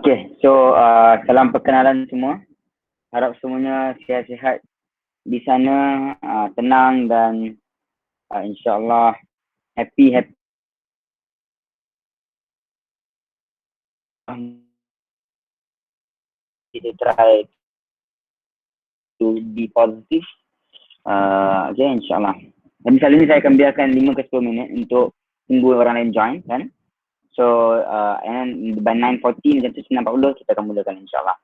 Okay, so salam perkenalan semua. Harap semuanya sihat-sihat di sana, tenang dan insyaAllah happy. Kita try to be positive. Okay, insyaAllah. Dan kali ini saya akan biarkan 5 ke 10 minit untuk tunggu orang lain join kan. So, and by 9:40 macam tu 9:40 kita akan mulakan insyaAllah.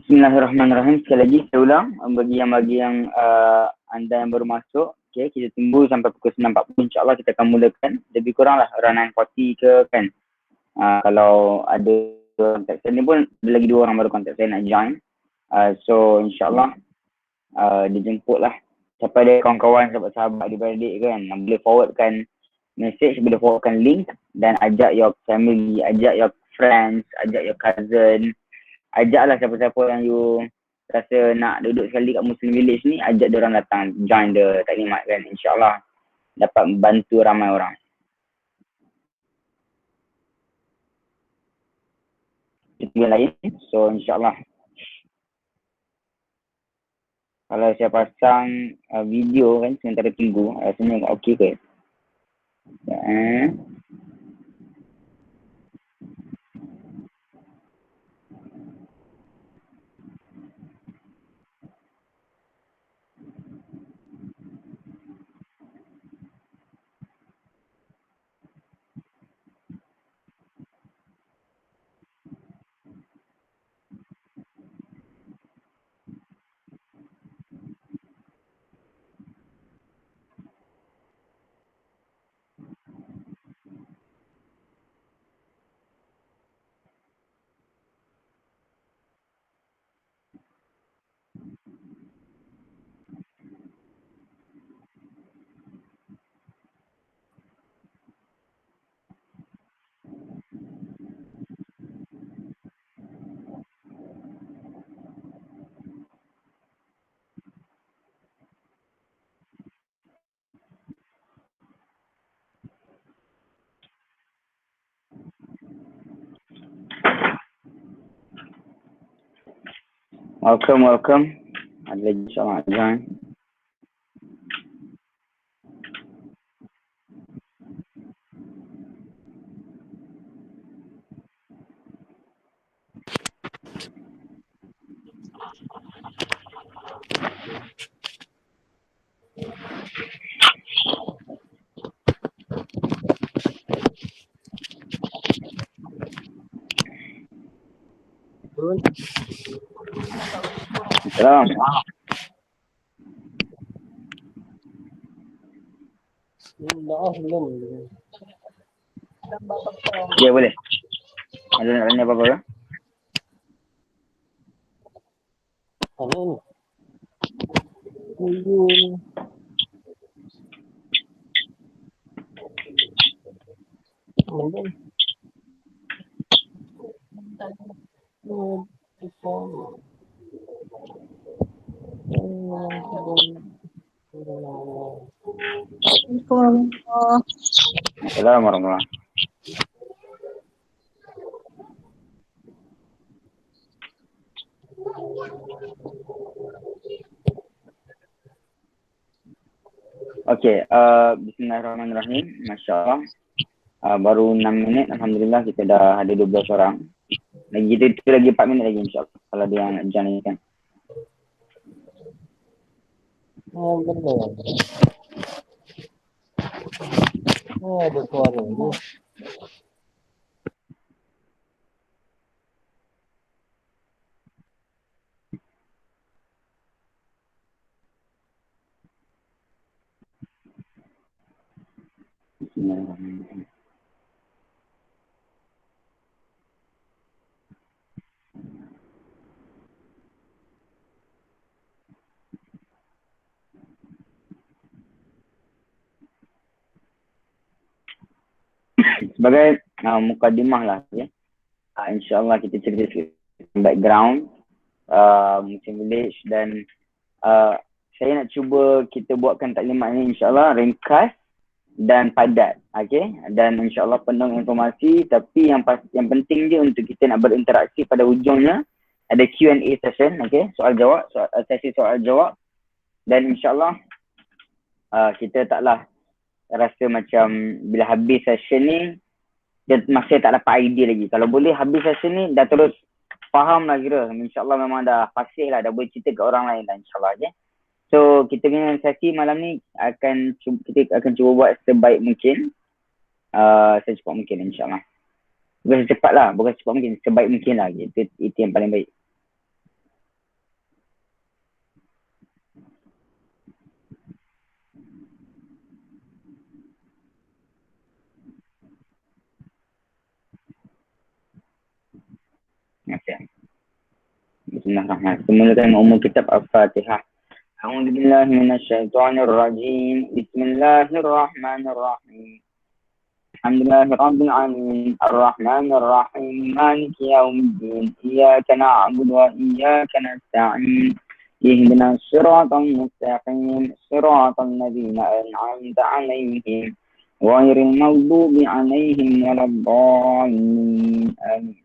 Bismillahirrahmanirrahim. Sekali lagi saya ulang bagi yang anda yang baru masuk, okay, kita tunggu sampai pukul 9:40 insyaAllah kita akan mulakan. Lebih kurang lah around 9:40 ke kan. Kalau ada kontak saya ni pun ada lagi 2 orang baru kontak saya nak join. So insyaAllah dijemput lah. Siapa ada kawan-kawan, sahabat-sahabat adik-beradik kan, boleh forwardkan message, boleh forwardkan link dan ajak your family, ajak your friends, ajak your cousin. Ajaklah siapa-siapa yang you rasa nak duduk sekali kat Muslim Village ni, ajak diorang datang join the taklimat kan. InsyaAllah dapat membantu ramai orang. Itu yang lain. So insyaAllah kalau saya pasang video kan sementara tunggu, rasanya okey ke? Welcome. Ada lagi insyaAllah join. Salam. Ya boleh. Ada nak tanya apa-apa ke? Assalamualaikum warahmatullahi. Okay, bismillahirrahmanirrahim. Masya-Allah. Baru 6 minit, alhamdulillah kita dah ada 12 orang. Lagi kita lagi 4 minit lagi insya-Allah kalau dia nak join kan. Oh, ada suara tu. Bismillahirrahmanirrahim. Sebagai mukadimah lah, okay? InsyaAllah kita cerita sikit background Muslim Village dan saya nak cuba kita buatkan taklimat ni insyaAllah ringkas dan padat, okay? Dan insyaAllah penuh informasi, tapi yang penting je untuk kita nak berinteraksi pada hujungnya ada Q&A session, okay? Sesi soal jawab, dan insyaAllah kita taklah rasa macam bila habis session ni dia masih tak dapat idea lagi. Kalau boleh habis session ni dah terus faham lah kira. InsyaAllah memang dah fasih lah, dah boleh cerita ke orang lain lah insyaAllah, okay? So kita punya sesi malam ni kita akan cuba buat sebaik mungkin, secepat mungkin insyaAllah. Bukan secepat lah, bukan secepat mungkin, sebaik mungkin lah, itu yang paling baik. Okay. Bismillahirrahmanirrahim. Mulakan umum kitab Al-Fatihah. A'udzubillahi minasyaitonirrajim. Bismillahirrahmanirrahim. Alhamdulillahirabbil alamin. Arrahmanirrahim. Maliki yaumiddin. Iyyaka na'budu wa iyyaka nasta'in. Ihdinas siratal mustaqim. Siratal ladzina an'amta 'alaihim ghairil maghdubi 'alaihim waladdallin. Amin.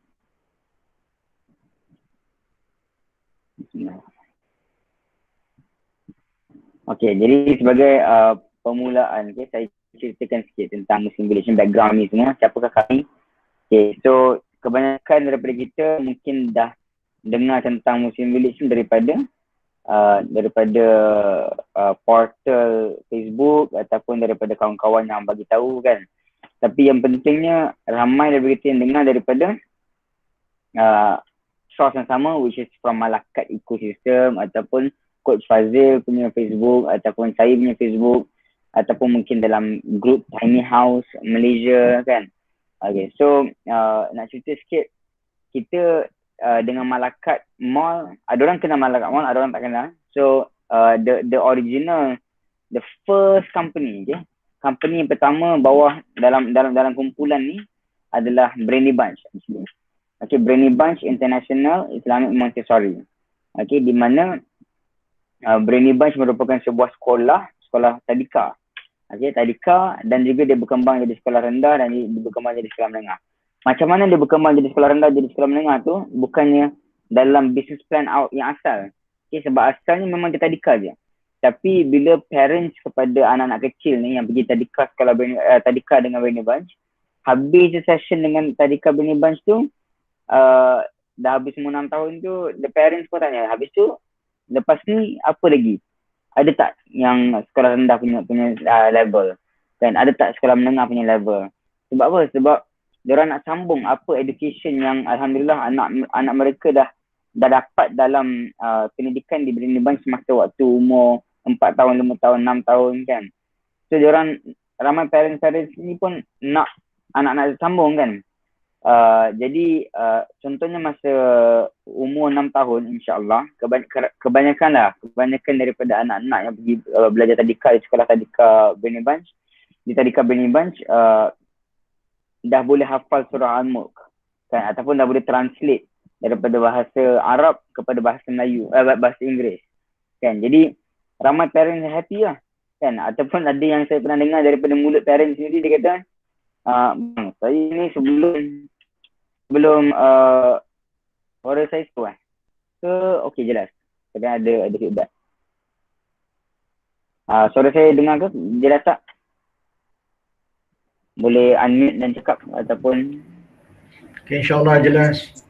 Okey, jadi sebagai permulaan, okay, saya ceritakan sikit tentang Muslim Village, background ni semua, siapakah kami. Okay, so kebanyakan daripada kita mungkin dah dengar tentang Muslim Village daripada portal Facebook ataupun daripada kawan-kawan yang bagi tahu kan. Tapi yang pentingnya ramai daripada kita yang dengar daripada source yang sama, which is from Malakat Ecosystem ataupun Coach Fazil punya Facebook ataupun saya punya Facebook ataupun mungkin dalam group Tiny House Malaysia kan. Okay, so nak cerita sikit, kita dengan Malakat Mall, ada orang kenal Malakat Mall, ada orang tak kenal. So the original, the first company, okay? Company yang pertama bawah dalam kumpulan ni adalah Brainy Bunch. Okay, Brainy Bunch International Islamic Montessori. Okay, di mana Brainy Bunch merupakan sebuah sekolah tadika. Okay, tadika, dan juga dia berkembang jadi sekolah rendah dan dia berkembang jadi sekolah menengah. Macam mana dia berkembang jadi sekolah rendah jadi sekolah menengah tu bukannya dalam business plan out yang asal. Okay, sebab asalnya memang dia tadika je. Tapi bila parents kepada anak-anak kecil ni yang pergi tadika tadika dengan Brainy Bunch, habis session dengan tadika Brainy Bunch tu, dah habis semua 6 tahun tu, the parents pun tanya, habis tu lepas ni apa lagi? Ada tak yang sekolah rendah punya level? Dan ada tak sekolah menengah punya level? Sebab apa? Sebab diorang nak sambung apa education yang alhamdulillah anak mereka dah dapat dalam pendidikan di Brainy Bunch semasa waktu umur 4 tahun, 5 tahun, 6 tahun kan. So diorang, ramai parents ni pun nak anak-anak sambung kan. Jadi contohnya masa umur 6 tahun insyaAllah, kebanyakan daripada anak-anak yang pergi belajar tadika di sekolah tadika Brainy Bunch, di tadika Brainy Bunch dah boleh hafal surah Al-Mulk kan, ataupun dah boleh translate daripada bahasa Arab kepada bahasa Melayu, bahasa Inggeris kan. Jadi ramai parents happy lah kan. Ataupun ada yang saya pernah dengar daripada mulut parents sendiri, dia kata saya ni sebelum suara saya kuat ke okey jelas, kadang ada feedback. Suara saya dengar ke jelas tak? Boleh unmute dan cakap ataupun Okay, insyaAllah jelas.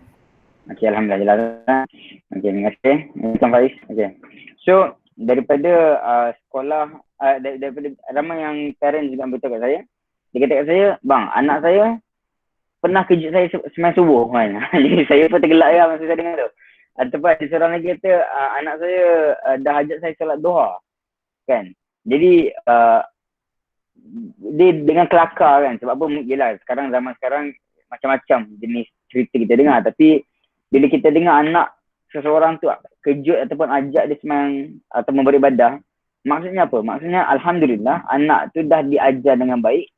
Okay, alhamdulillah jelas. Okay, terima kasih. Assalamualaikum Faiz. Okay, so daripada sekolah, daripada ramai yang parents juga beritahu kat saya, Dia kata kat saya, bang, anak saya pernah kejut saya semai subuh kan. Jadi saya pun tergelak lah masa saya dengar tu. Ataupun ada seorang lagi kata, anak saya dah ajak saya solat duha kan. Jadi dia dengan kelakar kan. Sebab apa, yelah sekarang zaman sekarang macam-macam jenis cerita kita dengar. Tapi bila kita dengar anak seseorang tu kejut ataupun ajak dia semang atau beribadah, maksudnya apa? Maksudnya Alhamdulillah anak tu dah diajar dengan baik.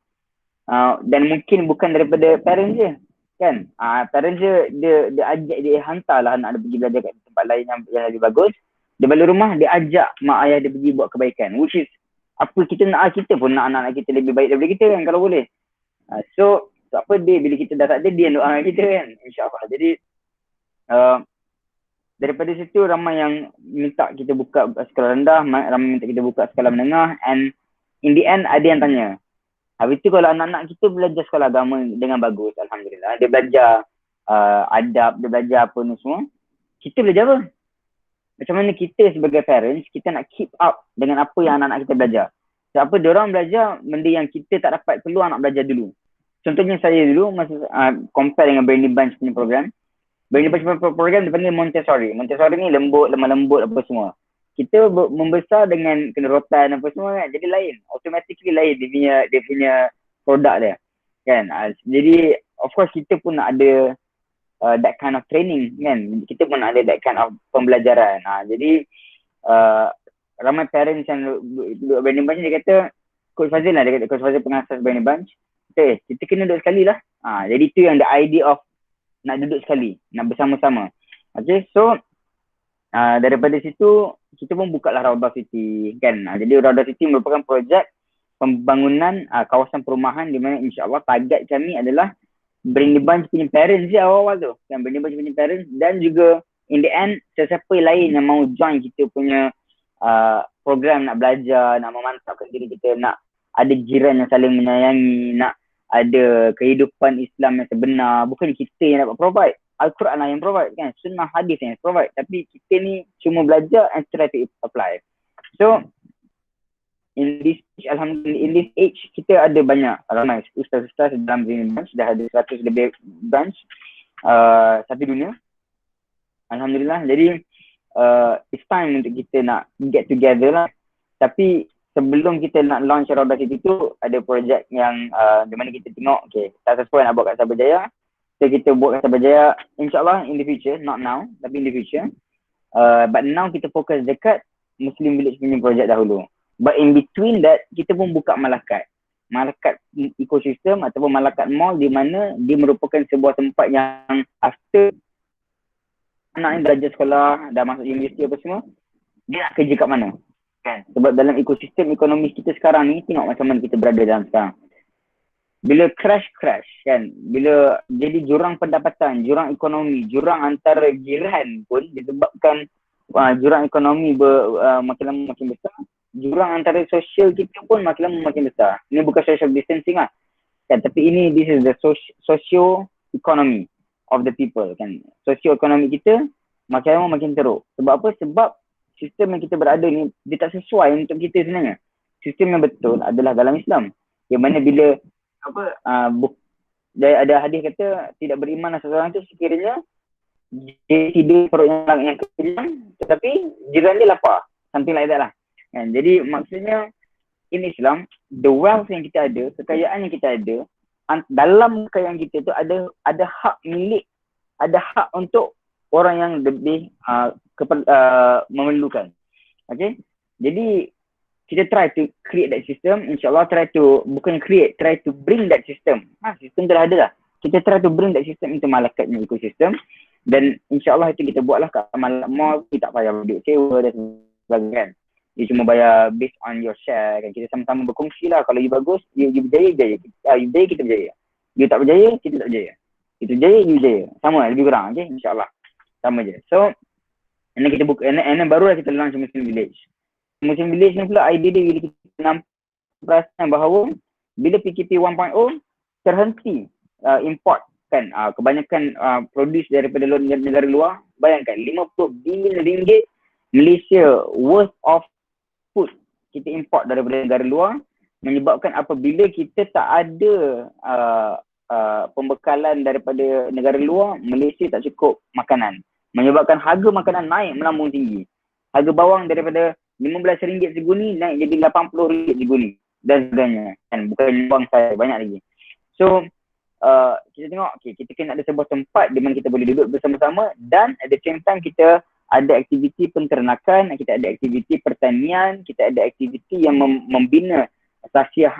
Dan mungkin bukan daripada parents je kan. Parents dia ajak, dia hantarlah anak dia pergi belajar kat tempat lain yang lebih bagus. Dia balik rumah, dia ajak mak ayah dia pergi buat kebaikan, which is apa kita nak, kita pun nak anak-anak kita lebih baik daripada kita kan kalau boleh. So apa dia, bila kita dah tak ada, dia doa kita kan, insyaAllah. Jadi daripada situ ramai yang minta kita buka sekolah rendah, ramai minta kita buka sekolah menengah, and in the end ada yang tanya, habis tu kalau anak-anak kita belajar sekolah agama dengan bagus, Alhamdulillah, dia belajar adab, dia belajar apa ni semua, kita belajar apa? Macam mana kita sebagai parents, kita nak keep up dengan apa yang anak-anak kita belajar. Sebab apa, diorang belajar benda yang kita tak dapat peluang nak belajar dulu. Contohnya saya dulu, masa compare dengan Bernie Bunch punya program. Bernie Bunch punya program dipanggil Montessori. Montessori ni lembut, lemah lembut apa semua. Kita membesar dengan kena rotan apa semua kan, jadi lain, automatically lain dia punya produk dia kan. Jadi of course kita pun nak ada that kind of training kan, kita pun nak ada that kind of pembelajaran. Jadi ramai parents yang duduk Bernie Bunch, dia kata, Coach Fazil lah, dia kata, Coach Fazil pengasas Bernie Bunch, kita kena duduk sekali lah. Jadi tu yang the idea of nak duduk sekali, nak bersama-sama. Okay, so daripada situ kita pun buka lah Raudah City kan. Jadi Raudah City merupakan projek pembangunan kawasan perumahan di mana insyaAllah target kami adalah Bernie Bunch punya parents je awal-awal tu kan, Bernie Bunch punya parents, dan juga in the end sesiapa lain yang mau join kita punya program, nak belajar, nak memantapkan diri kita, nak ada jiran yang saling menyayangi, nak ada kehidupan Islam yang sebenar. Bukan kita yang dapat provide, Al-Quran lah yang provide kan, sunnah hadis yang provide, tapi kita ni cuma belajar and try to apply. So in this Alhamdulillah, in this age kita ada banyak ramai ustaz-ustaz dalam Bernie Bunch, dah ada 100 lebih branch satu dunia, Alhamdulillah. Jadi it's time untuk kita nak get together lah. Tapi sebelum kita nak launch Raudah City tu, ada projek yang di mana kita tengok, okay, tak sesuai nak buat kat Sabah Jaya. So kita buat kat Sabah Jaya, insyaAllah in the future, not now, tapi in the future. But now kita fokus dekat Muslim Village punya projek dahulu. But in between that, kita pun buka Malakat ekosistem ataupun Malakat Mall, di mana dia merupakan sebuah tempat yang after anak yang belajar sekolah, dah masuk universiti apa semua, dia nak kerja kat mana kan. Sebab dalam ekosistem ekonomi kita sekarang ni, tengok macam mana kita berada dalam sekarang. Bila crash kan, bila jadi jurang pendapatan, jurang ekonomi, jurang antara jiran pun disebabkan jurang ekonomi makin lama makin besar, jurang antara sosial kita pun makin lama makin besar. Ini bukan social distancing lah kan, tapi ini this is the socio economy of the people kan. Sosio ekonomi kita makin lama makin teruk. Sebab apa? Sebab sistem yang kita berada ni dia tak sesuai untuk kita sebenarnya. Sistem yang betul adalah dalam Islam, yang mana bila ada hadis kata, tidak berimanlah seseorang tu sekiranya dia tidur perut yang kenyang tetapi jiran dia lapar, something like that lah kan. Jadi maksudnya in Islam, the wealth yang kita ada, kekayaan yang kita ada, dalam kekayaan kita tu ada hak milik, ada hak untuk orang yang lebih memerlukan. Okay, jadi kita try to create that system, insyaAllah try to bring that system. Sistem tu dah ada lah. Kita try to bring that system into Malakat ni ekosistem, dan insyaAllah itu kita buatlah kat Malakat Mall. Kita tak payah duit sewa dan sebagainya kan. Dia cuma bayar based on your share kan. Kita sama-sama berkongsi lah. Kalau you bagus, you berjaya, you berjaya, kita berjaya. You tak berjaya, kita tak berjaya. Kita berjaya, you berjaya. Sama lebih kurang, okay, insyaAllah. Sama je. So, and then kita buka, and then barulah kita launch Muslim Village. Muslim Village ni pula idea dia bila kita nampak bahawa bila PKP 1.0 terhenti import kan, kebanyakan produce daripada negara luar. Bayangkan 50 bilion ringgit Malaysia worth of food kita import daripada negara luar, menyebabkan apabila kita tak ada pembekalan daripada negara luar, Malaysia tak cukup makanan. Menyebabkan harga makanan naik melambung tinggi. Harga bawang daripada RM15 seguni naik jadi RM80 seguni dan sebagainya. Kan bukan bawang saya, banyak lagi. So kita tengok, kita kena ada sebuah tempat di mana kita boleh duduk bersama-sama dan at the same time kita ada aktiviti penternakan, kita ada aktiviti pertanian, kita ada aktiviti yang membina tasiah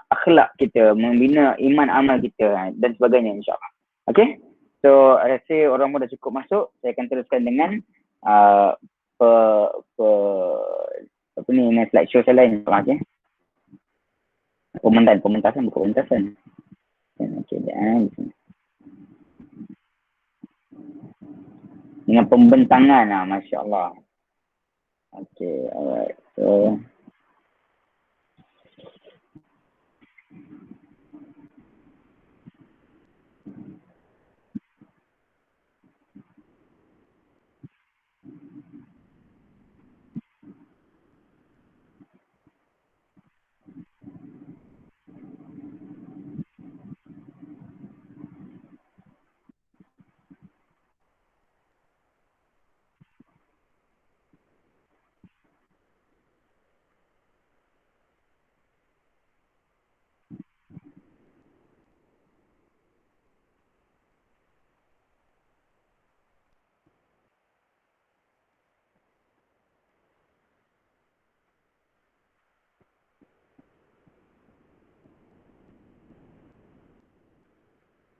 akhlak kita, membina iman amal kita dan sebagainya, insyaAllah. Okay? So, I rasa orang pun dah cukup masuk. Saya akan teruskan dengan slide show saya lain. Okay? Pementasan. Okay, dengan pembentangan, Masya Allah. Okay, alright. So,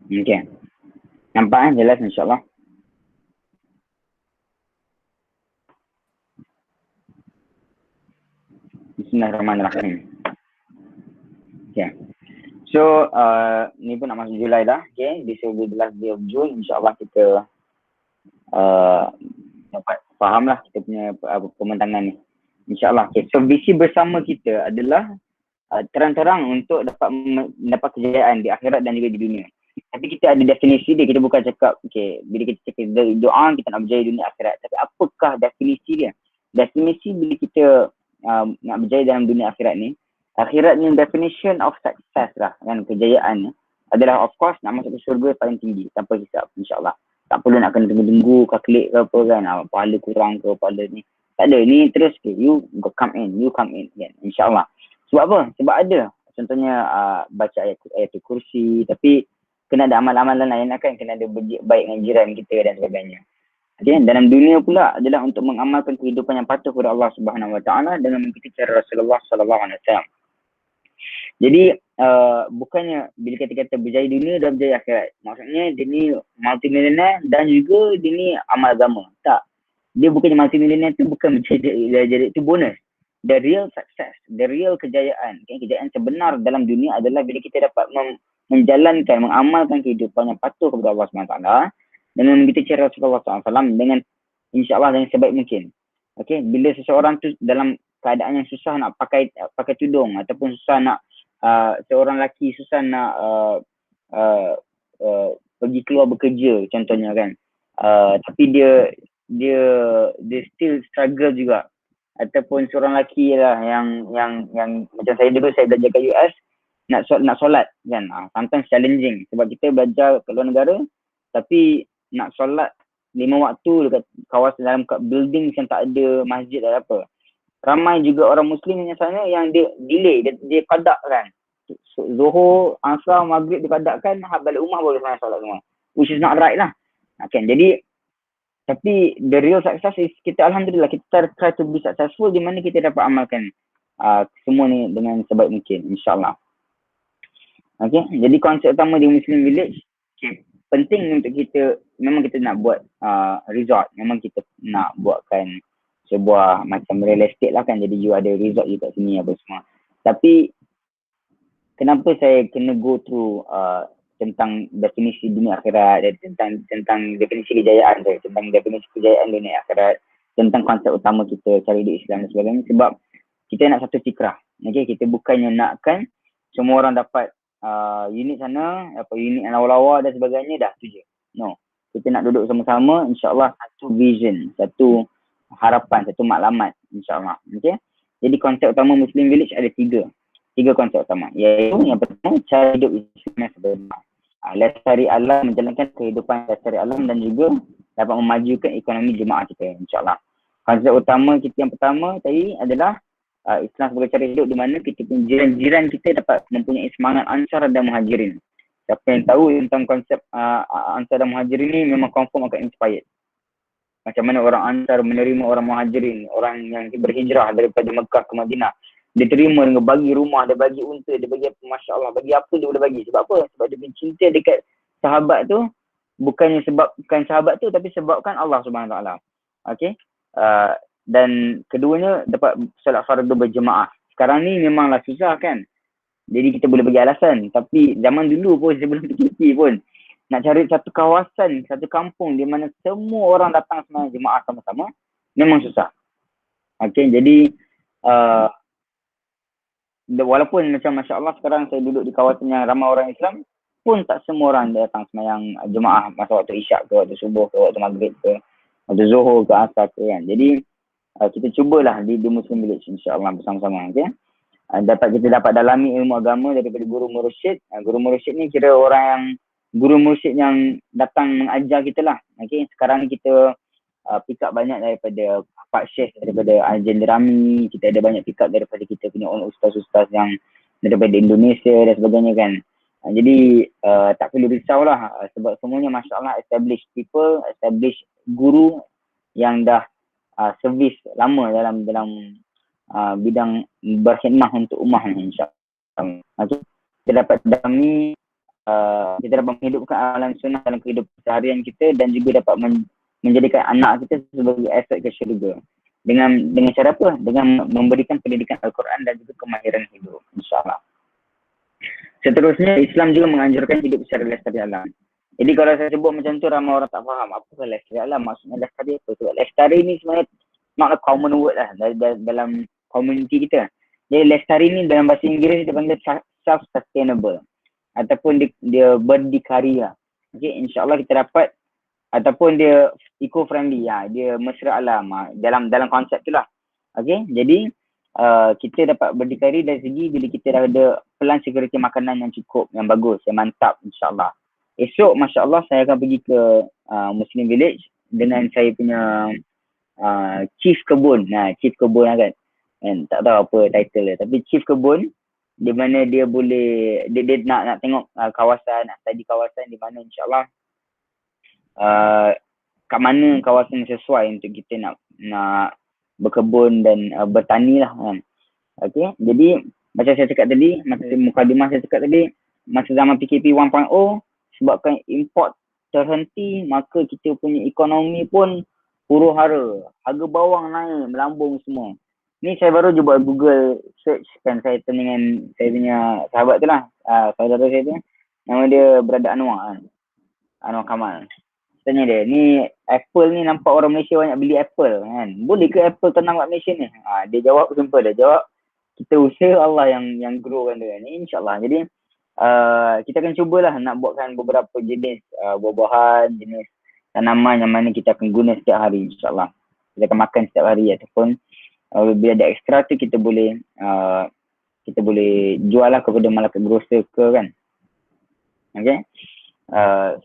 okay. Nampak jelas, insyaAllah. Bismillahirrahmanirrahim. Okay. So, ni pun nak masuk Julai dah. Okay. This will be the last day of June. InsyaAllah kita dapat faham lah kita punya pembentangan ni. InsyaAllah. Okay. So, visi bersama kita adalah terang-terang untuk dapat mendapat kejayaan di akhirat dan juga di dunia. Tapi kita ada definisi dia. Kita bukan cakap, okay, bila kita cakap doa, kita nak berjaya dunia akhirat. Tapi apakah definisi dia? Definisi bila kita nak berjaya dalam dunia akhirat ni, akhirat ni definition of success lah, kan, kejayaan ni adalah of course nak masuk ke syurga paling tinggi tanpa hisap, insyaAllah. Tak perlu nak kena tunggu calculate ke apa kan, pahala kurang ke, pahala ni. Tak ada, ni terus ke, you come in kan, insyaAllah. Sebab apa? Sebab ada, contohnya baca ayat kursi, tapi kena ada amal-amalan lain kan, kena ada baik dengan jiran kita dan sebagainya. Okay, dalam dunia pula adalah untuk mengamalkan kehidupan yang patuh kepada Allah Subhanahu Wa Taala dengan mengikuti cara Rasulullah Sallallahu Alaihi Wasallam. Jadi bukannya bila kita kata berjaya dunia dan berjaya akhirat, maksudnya dia ni multimillionaire dan juga dia ni amal agama. Tak. Dia bukannya multimillionaire tu bukan jadi itu bonus. The real success, the real kejayaan, kejayaan sebenar dalam dunia adalah bila kita dapat menjalankan, mengamalkan kehidupan yang patuh kepada Allah SWT dengan mengikuti cara Rasulullah SAW dengan insyaAllah dengan sebaik mungkin. Okay, bila seseorang tu dalam keadaan yang susah nak pakai tudung ataupun susah nak seorang lelaki susah nak pergi keluar bekerja contohnya kan, tapi dia still struggle juga, ataupun seorang lelaki lah yang macam saya dulu, saya belajar kat US nak solat kan, sometimes challenging sebab kita belajar ke luar negara tapi nak solat 5 waktu dekat kawasan dalam building yang tak ada masjid atau apa. Ramai juga orang Muslim yang sana yang dia delay, dia qadak kan. Zuhur, Asar, Maghrib dia qadakkan, balik rumah baru sana solat semua. Which is not right lah. Kan? Jadi, tapi the real success is kita alhamdulillah kita try to be successful di mana kita dapat amalkan semua ni dengan sebaik mungkin, insyaAllah. Okay, jadi konsep utama di Muslim Village, penting untuk kita, memang kita nak buat resort, memang kita nak buatkan sebuah macam real estate lah kan, jadi you ada resort you kat sini apa semua. Tapi kenapa saya kena go through tentang definisi dunia akhirat, tentang definisi kejayaan saya, tentang definisi kejayaan dunia akhirat, tentang konsep utama kita cari di Islam dan sebagainya, sebab kita nak satu fikrah. Okay, kita bukannya nakkan semua orang dapat unit sana, unit lawa-lawa dan sebagainya, dah tu je. No. Kita nak duduk sama-sama, insyaAllah satu vision, satu harapan, satu maklumat, insyaAllah. Okay. Jadi konsep utama Muslim Village ada 3. tiga konsep utama, iaitu yang pertama cara hidup Islam yang sebenar, lestari alam, menjalankan kehidupan lestari alam dan juga dapat memajukan ekonomi jemaah kita, insyaAllah. Konsep utama kita yang pertama tadi adalah Islam sebagai cara hidup di mana kita pun jiran-jiran kita dapat mempunyai semangat Ansar dan Muhajirin. Siapa yang tahu tentang konsep Ansar dan Muhajirin ni memang confirm akan inspired. Macam mana orang Ansar menerima orang Muhajirin, orang yang berhijrah daripada Mekah ke Madinah. Dia terima dengan bagi rumah, dia bagi unta, dia bagi apa, Masya Allah, bagi apa dia boleh bagi. Sebab apa? Sebab dia cinta dekat sahabat tu, bukan sahabat tu, tapi sebabkan Allah Subhanahu Wa Taala. Okay. Dan keduanya dapat solat fardu berjemaah. Sekarang ni memanglah susah kan. Jadi kita boleh bagi alasan. Tapi zaman dulu pun sebelum PKP pun, nak cari satu kawasan, satu kampung di mana semua orang datang sembahyang jemaah sama-sama, memang susah. Okay, jadi walaupun macam Masya Allah sekarang saya duduk di kawasan yang ramai orang Islam, pun tak semua orang datang sembahyang jemaah masa waktu isyak ke, waktu subuh ke, waktu maghrib ke, waktu zuhur ke, asar ke kan. Jadi kita cubalah di Muslim Village insya-Allah bersama-sama, okey. Kita dapat dalami ilmu agama daripada guru mursyid. Guru mursyid ni kira guru mursyid yang datang mengajar kita lah. Okey, sekarang ni kita pick up banyak daripada Pak Syekh, daripada Al-Jendrami, kita ada banyak pick up daripada kita punya ustaz-ustaz yang daripada Indonesia dan sebagainya kan. Jadi tak perlu risaulah sebab semuanya masya-Allah established people, established guru yang dah servis lama dalam bidang berkhidmah untuk ummah ni insya-Allah. Okay. Kita dapat dalami, kita dapat menghidupkan amalan sunnah dalam kehidupan seharian kita dan juga dapat menjadikan anak kita sebagai aset ke syurga. Dengan cara apa? Dengan memberikan pendidikan Al-Quran dan juga kemahiran hidup insya-Allah. Seterusnya Islam juga menganjurkan hidup secara lestari alam. Jadi kalau saya sebut macam tu ramai orang tak faham apa lestari alam, maksudnya lestari apa. Sebab lestari ni sebenarnya not a common word lah dalam community kita. Jadi lestari ni dalam bahasa Inggeris dia panggil self-sustainable ataupun dia berdikari lah. Okay, insyaAllah kita dapat ataupun dia eco-friendly lah, dia mesra alam dalam konsep tu lah. Okay, jadi kita dapat berdikari dari segi bila kita dah ada pelan security makanan yang cukup, yang bagus, yang mantap insyaAllah. Esok Masya Allah saya akan pergi ke Muslim Village dengan saya punya Chief Kebun. Chief Kebun lah kan. And tak tahu apa title dia. Tapi Chief Kebun di mana dia boleh, dia nak tengok kawasan, nak study kawasan di mana insyaAllah kat mana kawasan sesuai untuk kita nak berkebun dan bertani lah kan. Okay. Jadi macam saya cakap tadi, masa mukadimah saya cakap tadi, masa zaman PKP 1.0 sebabkan import terhenti, maka kita punya ekonomi pun huru-hara. Harga bawang naik, melambung semua. Ni saya baru je buat Google search kan, saya dengan saya punya sahabat tu lah, saudara saya tu. Nama dia Brother Anwar kan. Anwar Kamal. Tanya dia, ni Apple ni nampak orang Malaysia banyak beli Apple kan. Boleh ke Apple tenang kat Malaysia ni? Dia jawab simple, dia jawab kita usaha Allah yang growkan dia ni insyaAllah. Jadi kita akan cubalah nak buatkan beberapa jenis buah-buahan, jenis tanaman yang mana kita akan guna setiap hari insyaAllah. Kita akan makan setiap hari ataupun bila ada ekstra tu kita boleh jual lah kepada malaikat grocer ke kan. Okay.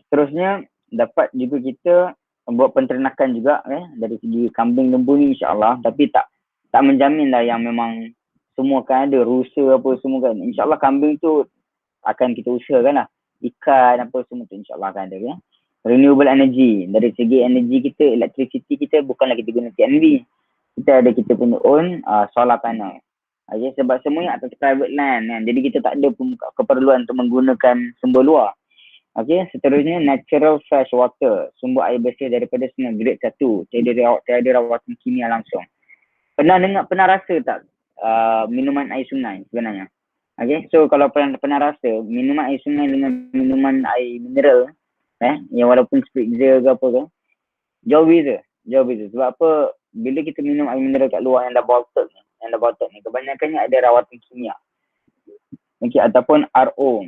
Seterusnya dapat juga kita buat penternakan juga dari segi kambing lembu ni insyaAllah. Tapi tak menjamin lah yang memang semua kan ada rusa apa semua kan. InsyaAllah kambing tu akan kita usahakan lah. Ikan apa semua tu insyaAllah akan ada kan. Renewable energy. Dari segi energy kita, electricity kita bukanlah kita guna TNB. Kita ada kita punya own solar panel. Okay, sebab semuanya atas private land kan. Jadi kita tak ada keperluan untuk menggunakan sumber luar. Okay, seterusnya natural fresh water. Sumber air bersih daripada sungai grade 1. Tiada rawatan kimia langsung. Pernah rasa tak minuman air sungai sebenarnya? Okay, so kalau pernah rasa minuman air sungai dengan minuman air mineral yang walaupun spritzer ke apa ke, jauh beza. Sebab apa? Bila kita minum air mineral kat luar yang dah bottled ni, kebanyakannya ada rawatan kimia. Okay, ataupun RO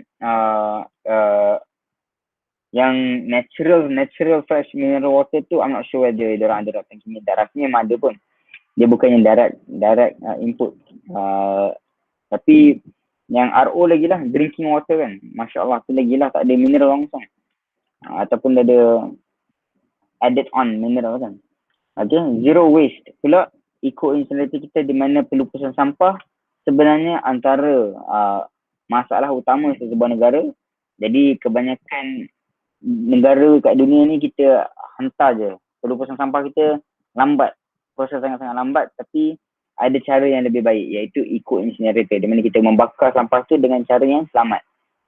yang natural fresh mineral water tu I'm not sure whether diorang ada rawatan kimia. Tak rasanya memang ada pun. Dia bukannya direct input. Tapi Yang RO lagi lah, drinking water kan. Masya Allah, tu lagi lah, tak ada mineral langsung. Ataupun ada added on mineral kan. Okay, zero waste. Pula eco-insanity kita di mana pelupusan sampah sebenarnya antara masalah utama sebuah negara. Jadi kebanyakan negara kat dunia ni kita hantar je. Pelupusan sampah kita lambat. Proses sangat-sangat lambat, tapi ada cara yang lebih baik, iaitu eco-incinerator, di mana kita membakar sampah tu dengan cara yang selamat.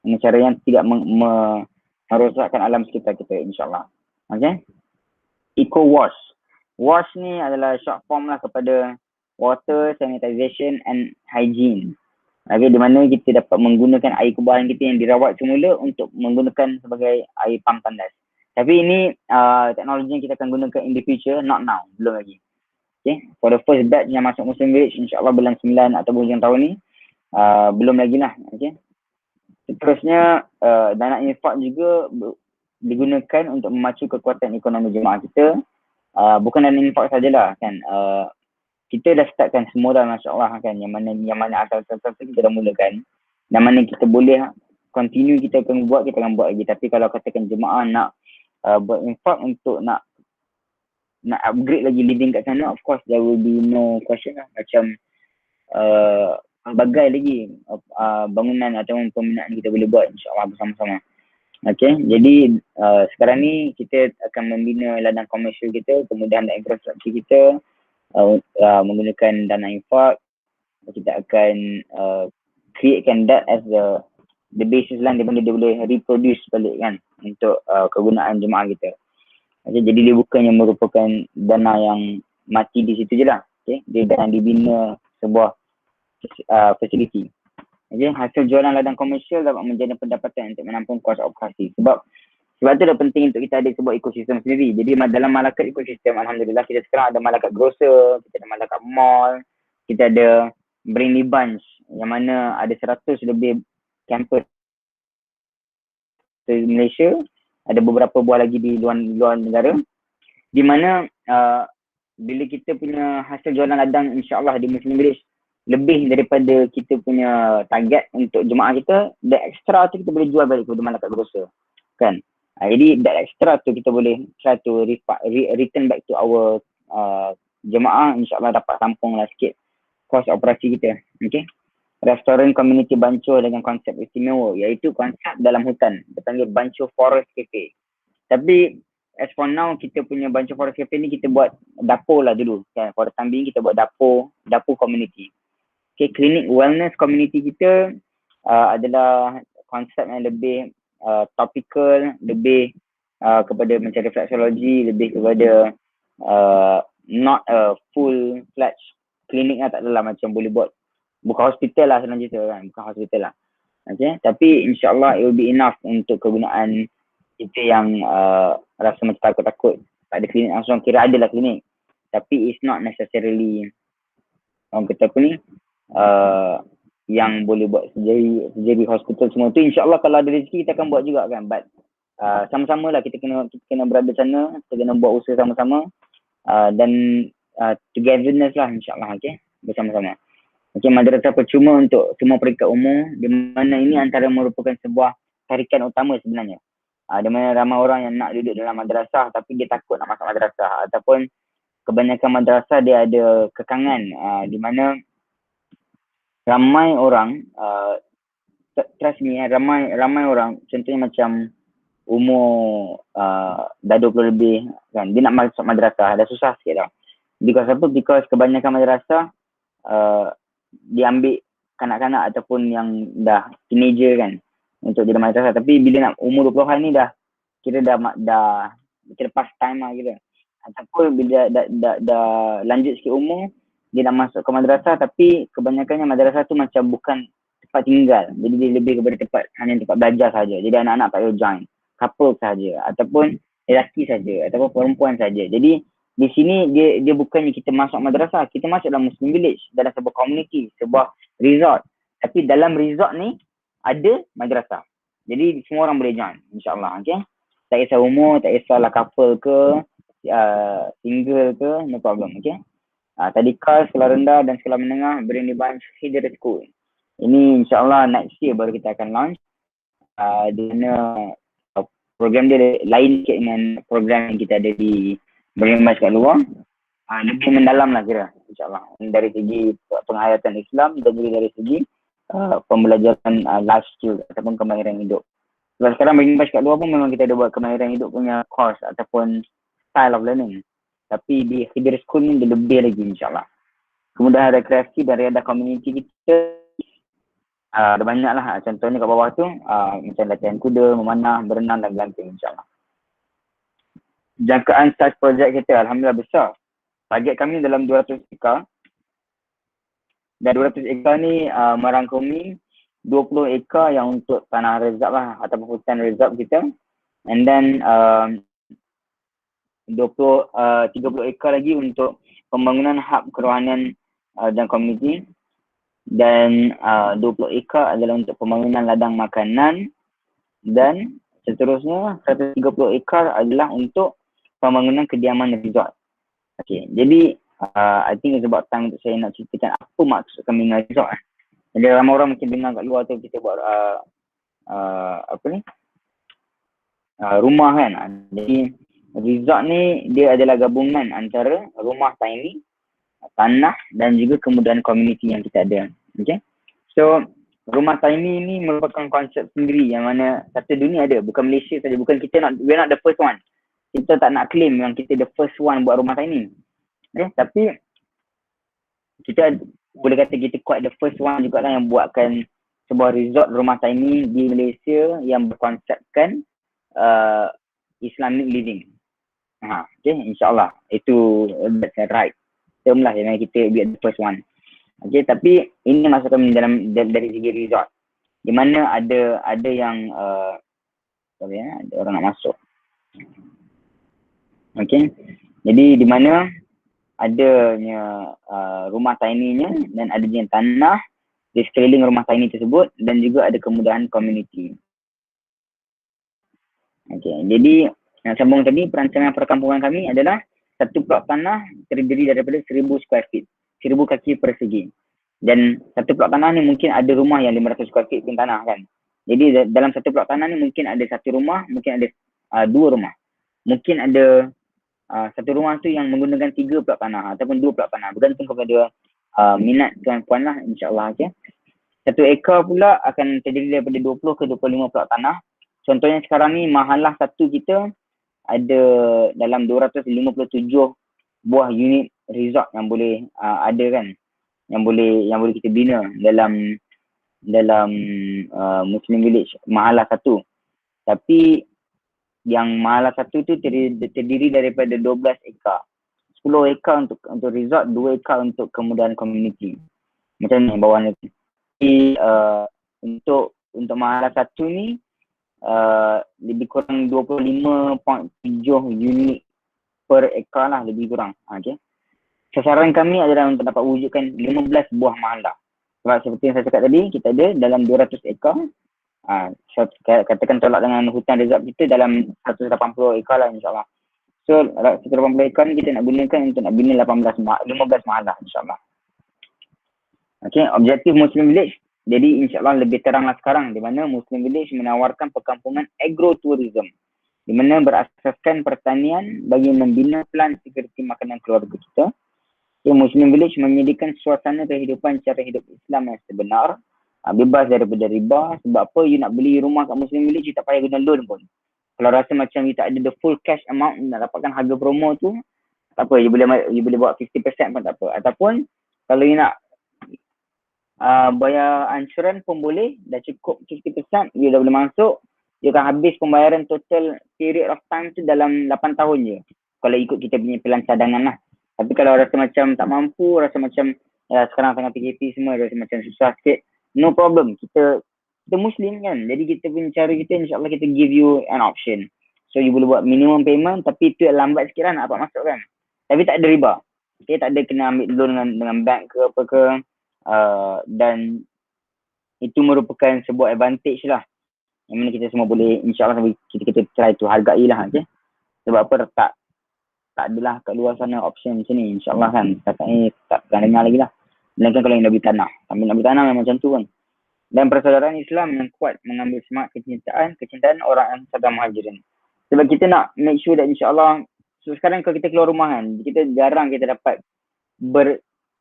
Dengan cara yang tidak merosakkan alam sekitar kita, insyaAllah. Okay. Eco-wash. WASH ni adalah short form lah kepada Water, Sanitization and Hygiene. Okay, di mana kita dapat menggunakan air kubahan kita yang dirawat semula untuk menggunakan sebagai air pam tandas. Tapi ini teknologi yang kita akan gunakan in the future, not now, belum lagi. Okay, for the first batch yang masuk Muslim Village, insyaAllah bulan 9 atau hujung tahun ni, belum lagi lah. Okay. Seterusnya, dana infak juga digunakan untuk memacu kekuatan ekonomi jemaah kita. Bukan dana infak sajalah kan. Kita dah startkan semua dah, masya-Allah kan, yang mana asal-asal kita dah mulakan. Dan mana kita boleh continue, kita akan buat lagi. Tapi kalau katakan jemaah nak buat infak untuk nak upgrade lagi living kat sana, of course there will be no question lah. Macam pelbagai lagi bangunan atau pembinaan kita boleh buat, insya-Allah bersama-sama. Okay, jadi sekarang ni kita akan membina ladang komersial kita, kemudahan dan infrastruktur kita menggunakan dana infak. Kita akan createkan that as the basis lah, di mana dia boleh reproduce balik kan untuk kegunaan jemaah kita. Okay, jadi dia bukannya merupakan dana yang mati di situ je lah. Okay, dia dah dibina sebuah facility. Okay, hasil jualan ladang komersial dapat menjadi pendapatan untuk menampung kos operasi. Sebab tu dah penting untuk kita ada sebuah ekosistem sendiri. Jadi dalam malakat ekosistem, alhamdulillah kita sekarang ada malakat grocer, kita ada malakat mall, kita ada Brainy Bunch yang mana ada 100 lebih campus di Malaysia, ada beberapa buah lagi di luar negara, di mana bila kita punya hasil jualan ladang, insyaAllah di Muslim Village lebih daripada kita punya target untuk jemaah kita, that extra tu kita boleh jual balik kepada malakat grocer kan. Jadi that extra tu kita boleh try to return back to our jemaah, insyaAllah dapat tampung lah sikit kos operasi kita. Okay, restoran community Banco dengan konsep istimewa, iaitu konsep dalam hutan, dipanggil Banco Forest Cafe. Tapi as for now, kita punya Banco Forest Cafe ni kita buat dapur lah dulu kan. For the time being kita buat dapur community. Okay, klinik wellness community kita adalah konsep yang lebih topical, lebih kepada macam refleksologi, lebih kepada not a full-fledged klinik lah, tak adalah macam boleh buat, bukan hospital lah senang cerita kan, bukan hospital lah. Okay, tapi insyaAllah it will be enough untuk kegunaan kita yang rasa macam takut-takut. Tak ada klinik langsung, kira ada lah klinik, tapi it's not necessarily orang kata apa ni, yang boleh buat surgery hospital semua tu. InsyaAllah kalau ada rezeki kita akan buat juga kan. But sama-sama lah kita kena berada sana, kita kena buat usaha sama-sama dan togetherness lah insyaAllah. Okay, bersama-sama. Okay, madrasah percuma untuk semua peringkat umur, di mana ini antara merupakan sebuah tarikan utama sebenarnya. Di mana ramai orang yang nak duduk dalam madrasah tapi dia takut nak masuk madrasah, ataupun kebanyakan madrasah dia ada kekangan di mana ramai orang trust me, ramai orang contohnya macam umur dah 20 lebih kan, dia nak masuk madrasah dah susah sikit tau. Because apa? Because kebanyakan madrasah dia ambil kanak-kanak ataupun yang dah teenager kan untuk jadi madrasah. Tapi bila nak umur 20-an ni dah kira kira past time lah kira. Ataupun bila dah lanjut sikit umur, dia nak masuk ke madrasah, tapi kebanyakannya madrasah tu macam bukan tempat tinggal. Jadi dia lebih kepada hanya tempat belajar saja. Jadi anak-anak tak payah join, couple saja, ataupun lelaki saja, ataupun perempuan saja. Jadi di sini dia bukannya kita masuk madrasah, kita masuk dalam Muslim Village, dalam sebuah community, sebuah resort. Tapi dalam resort ni ada madrasah. Jadi semua orang boleh join, insyaAllah. Okay? Tak kisah umur, tak kisahlah couple ke, single ke, no problem. Okay? Tadika, sekolah rendah dan sekolah menengah, Brainy Bunch Hijrah School. Ini insyaAllah next year baru kita akan launch. Di mana program dia lain sikit dengan program yang kita ada di Berimbas kat luar. Lebih mendalam lah kira insyaAllah. Dari segi penghayatan Islam dan juga dari segi pembelajaran life skill ataupun kemahiran hidup. Sebab sekarang Berimbas kat luar pun memang kita ada buat kemahiran hidup punya course ataupun style of learning. Tapi di Khidir School ni dia lebih lagi insyaAllah. Kemudahan rekreasi dari ada community kita ada banyak lah. Contohnya kat bawah tu macam latihan kuda, memanah, berenang dan glamping insyaAllah. Jangkaan start projek kita Alhamdulillah besar. Target kami dalam 200 ekar. Dan 200 ekar ni merangkumi 20 ekar yang untuk tanah reserve lah ataupun hutan reserve kita. And then 30 ekar lagi untuk pembangunan hub kerohanian dan komuniti. Dan 20 ekar adalah untuk pembangunan ladang makanan. Dan seterusnya 130 ekar adalah untuk pembangunan kediaman resort. Okay, jadi I think it's about time untuk saya nak ceritakan apa maksud kami dengan resort. Jadi ramai orang mungkin dengar kat luar tu kita buat rumah kan. Jadi resort ni dia adalah gabungan antara rumah tiny, tanah dan juga kemudahan komuniti yang kita ada. Okay. So rumah tiny ni merupakan konsep sendiri yang mana satu dunia ada, bukan Malaysia saja, bukan we're not the first one. Kita tak nak claim yang kita the first one buat rumah tiny. Okay, tapi kita boleh kata kita quite the first one juga lah yang buatkan sebuah resort rumah tiny di Malaysia yang berkonsepkan Islamic living. Okay, insyaAllah itu that's the right term lah yang kita be the first one. Okay, tapi ini maksud kami dalam dari segi resort di mana ada yang ada orang nak masuk. Okay, jadi di mana adanya rumah tiny-nya dan adanya tanah di sekeliling rumah tiny tersebut dan juga ada kemudahan community. Okay, jadi yang sambung tadi, perancangan perkampungan kami adalah satu plot tanah terdiri daripada 1000 square feet, 1000 kaki persegi. Dan satu plot tanah ni mungkin ada rumah yang 500 square feet pun tanah kan. Jadi dalam satu plot tanah ni mungkin ada satu rumah, mungkin ada dua rumah. Mungkin ada satu rumah tu yang menggunakan 3 plot tanah ataupun 2 plot tanah. Bergantung kepada minat tuan-puan lah insyaAllah. Okay. Satu ekar pula akan terdiri daripada 20 ke 25 plot tanah. Contohnya sekarang ni mahalah satu kita ada dalam 257 buah unit resort yang boleh ada kan. Yang boleh kita bina dalam Muslim Village mahalah satu. Tapi yang mahalah satu tu terdiri daripada 12 ekar. 10 ekar untuk resort, 2 ekar untuk kemudahan community. Macam ni bawah ni. Jadi untuk mahalah satu ni lebih kurang 25.7 unit per ekar lah lebih kurang. Okay. Sasaran kami adalah untuk dapat wujudkan 15 buah mahalah. Sebab seperti yang saya cakap tadi, kita ada dalam 200 ekar. Katakan tolak dengan hutan reserve kita dalam 180 ekar lah insyaAllah. So 180 ekar ni kita nak gunakan untuk nak bina 15 mahalah insyaAllah. Okay, objektif Muslim Village. Jadi insyaAllah lebih teranglah sekarang di mana Muslim Village menawarkan perkampungan agrotourism di mana berasaskan pertanian bagi membina plan sekuriti makanan keluarga kita. So, Muslim Village menyediakan suasana kehidupan cara hidup Islam yang sebenar, bebas daripada riba. Sebab apa you nak beli rumah kat Muslim Village, you tak payah guna loan pun. Kalau rasa macam you tak ada the full cash amount nak dapatkan harga promo tu, tak apa, you boleh buat 50% pun tak apa. Ataupun kalau you nak bayar ansuran pun boleh, dah cukup 50%, you dah boleh masuk. You akan habis pembayaran total period of time tu dalam 8 tahun je. Kalau ikut kita punya plan cadangan lah. Tapi kalau rasa macam tak mampu, rasa macam sekarang tengah PKP semua, rasa macam susah sikit, no problem. Kita Muslim kan, jadi kita punya cara kita insyaAllah kita give you an option. So you boleh buat minimum payment tapi tu lambat sikit lah nak dapat masuk kan. Tapi tak ada riba. Okay, tak ada kena ambil loan dengan bank ke apa ke. Dan itu merupakan sebuah advantage lah. Yang mana kita semua boleh insyaAllah kita try to hargai lah. Okay? Sebab apa tak adalah kat luar sana option macam ni insyaAllah kan. Setakat ni tak pernah dengar lagi lah. Melainkan kalau yang nak beli tanah. Sambil nak beli tanah memang macam tu kan. dan persaudaraan Islam yang kuat mengambil semangat kecintaan orang yang sadar muhajirin. Sebab kita nak make sure that insyaAllah, so sekarang kalau kita keluar rumah kan, kita jarang kita dapat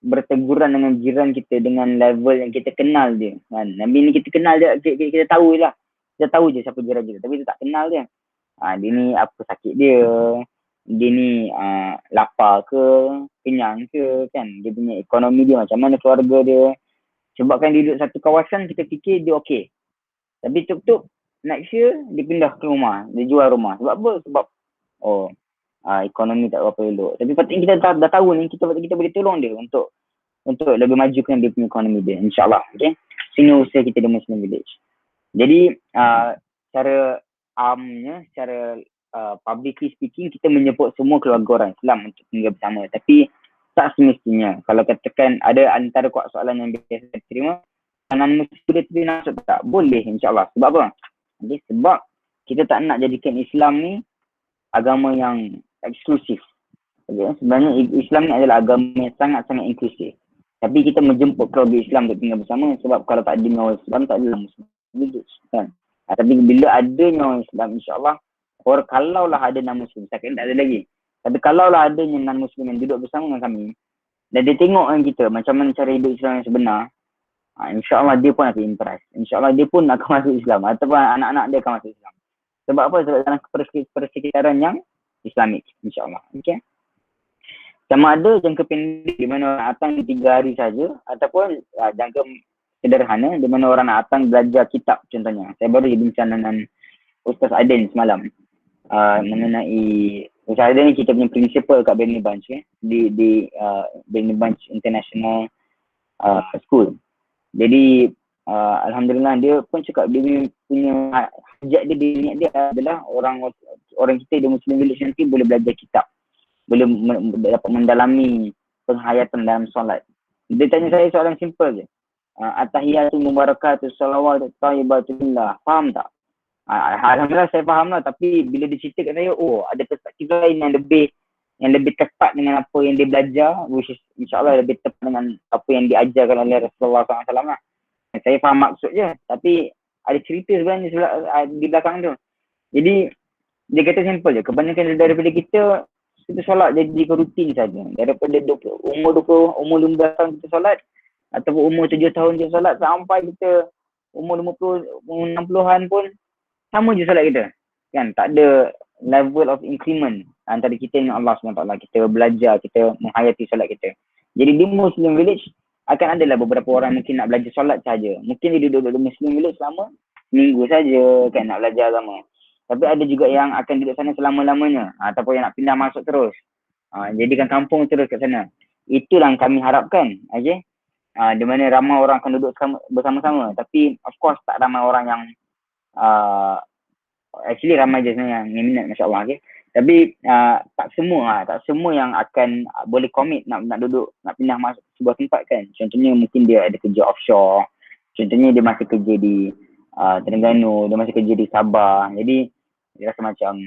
berteguran dengan jiran kita dengan level yang kita kenal dia kan. Nabi ni kita kenal dia, kita tahu lah. Kita tahu je siapa jiran kita, tapi kita tak kenal dia. Dia ni apa sakit dia ni lapar ke, kenyang ke kan, dia punya ekonomi dia macam mana, keluarga dia. Sebabkan dia duduk satu kawasan, kita fikir dia okey. Tapi tuk-tuk next year dia pindah ke rumah, dia jual rumah. Sebab apa? Sebab ekonomi tak berapa elok. Tapi patutnya kita dah tahu ni, kita boleh tolong dia untuk lebih majukan dia punya ekonomi dia, insyaAllah. Okay? Sehingga usaha kita di Muslim Village. Jadi secara amnya, secara publicly speaking, kita menyebut semua keluarga orang Islam untuk tinggal bersama. Tapi tak semestinya. Kalau katakan ada antara kuat soalan yang biasa terima, non Muslim boleh terima masuk tak? Boleh, insyaAllah. Sebab apa? Okay, sebab kita tak nak jadikan Islam ni agama yang eksklusif. Okay? Sebenarnya Islam ni adalah agama yang sangat-sangat inklusif. Tapi kita menjemput keluarga Islam untuk tinggal bersama, sebab kalau tak ada nyawa Islam, tak ada Muslim Village kan. Tapi bila ada nyawa Islam, insyaAllah, kalaulah ada non-Muslim, sekarang tak ada lagi. Tapi kalaulah ada non-Muslim yang duduk bersama dengan kami, dan dia tengok dengan kita macam mana cara hidup Islam yang sebenar, insyaAllah dia pun akan impress. InsyaAllah dia pun akan masuk Islam, ataupun anak-anak dia akan masuk Islam. Sebab apa? Sebab dalam persekitaran yang Islamik, insyaAllah. Okay? Sama ada jangka pendek di mana orang datang 3 hari saja, ataupun jangka sederhana di mana orang nak datang belajar kitab contohnya. Saya baru bincang dengan Ustaz Aden semalam mengenai Ustaz Aden ni kita punya principal kat Benny Bunch di Benny Bunch International School. Jadi alhamdulillah dia pun cakap dia punya hajat dia, niat dia adalah orang kita di Muslim Village nanti boleh belajar kitab, boleh dapat mendalami penghayatan dalam solat. Dia tanya saya soalan simple je. At-tahiyatu mubarakatuh salawatu thayyibatullah. Faham tak? Alhamdulillah saya faham lah, tapi bila dia cerita kat saya, ada perspektif lain yang lebih tepat dengan apa yang dia belajar, which is insyaAllah lebih tepat dengan apa yang diajarkan oleh Rasulullah SAW lah. Saya faham maksud je, tapi ada cerita sebenarnya di belakang tu. Jadi dia kata simple je, kebanyakan daripada kita solat jadi rutin saja. Daripada umur 15 tahun kita solat, ataupun umur 7 tahun kita solat, sampai kita umur 50, 60-an pun sama je solat kita. Kan? Tak ada level of increment antara kita dengan Allah SWT. Kita belajar, kita menghayati solat kita. Jadi di Muslim Village akan adalah beberapa orang mungkin nak belajar solat saja. Mungkin dia duduk di Muslim Village selama seminggu saja kan nak belajar agama. Tapi ada juga yang akan duduk sana selama-lamanya, ataupun yang nak pindah masuk terus. Jadikan kampung terus kat sana. Itulah yang kami harapkan. Okay? Di mana ramai orang akan duduk bersama-sama. Tapi of course tak ramai orang yang actually ramai je sebenarnya yang minat, masya-Allah. Okay? Tapi tak semua yang akan boleh commit nak duduk, nak pindah masuk sebuah tempat kan. Contohnya mungkin dia ada kerja offshore. Contohnya dia masih kerja di Terengganu, dia masih kerja di Sabah. Jadi dia rasa macam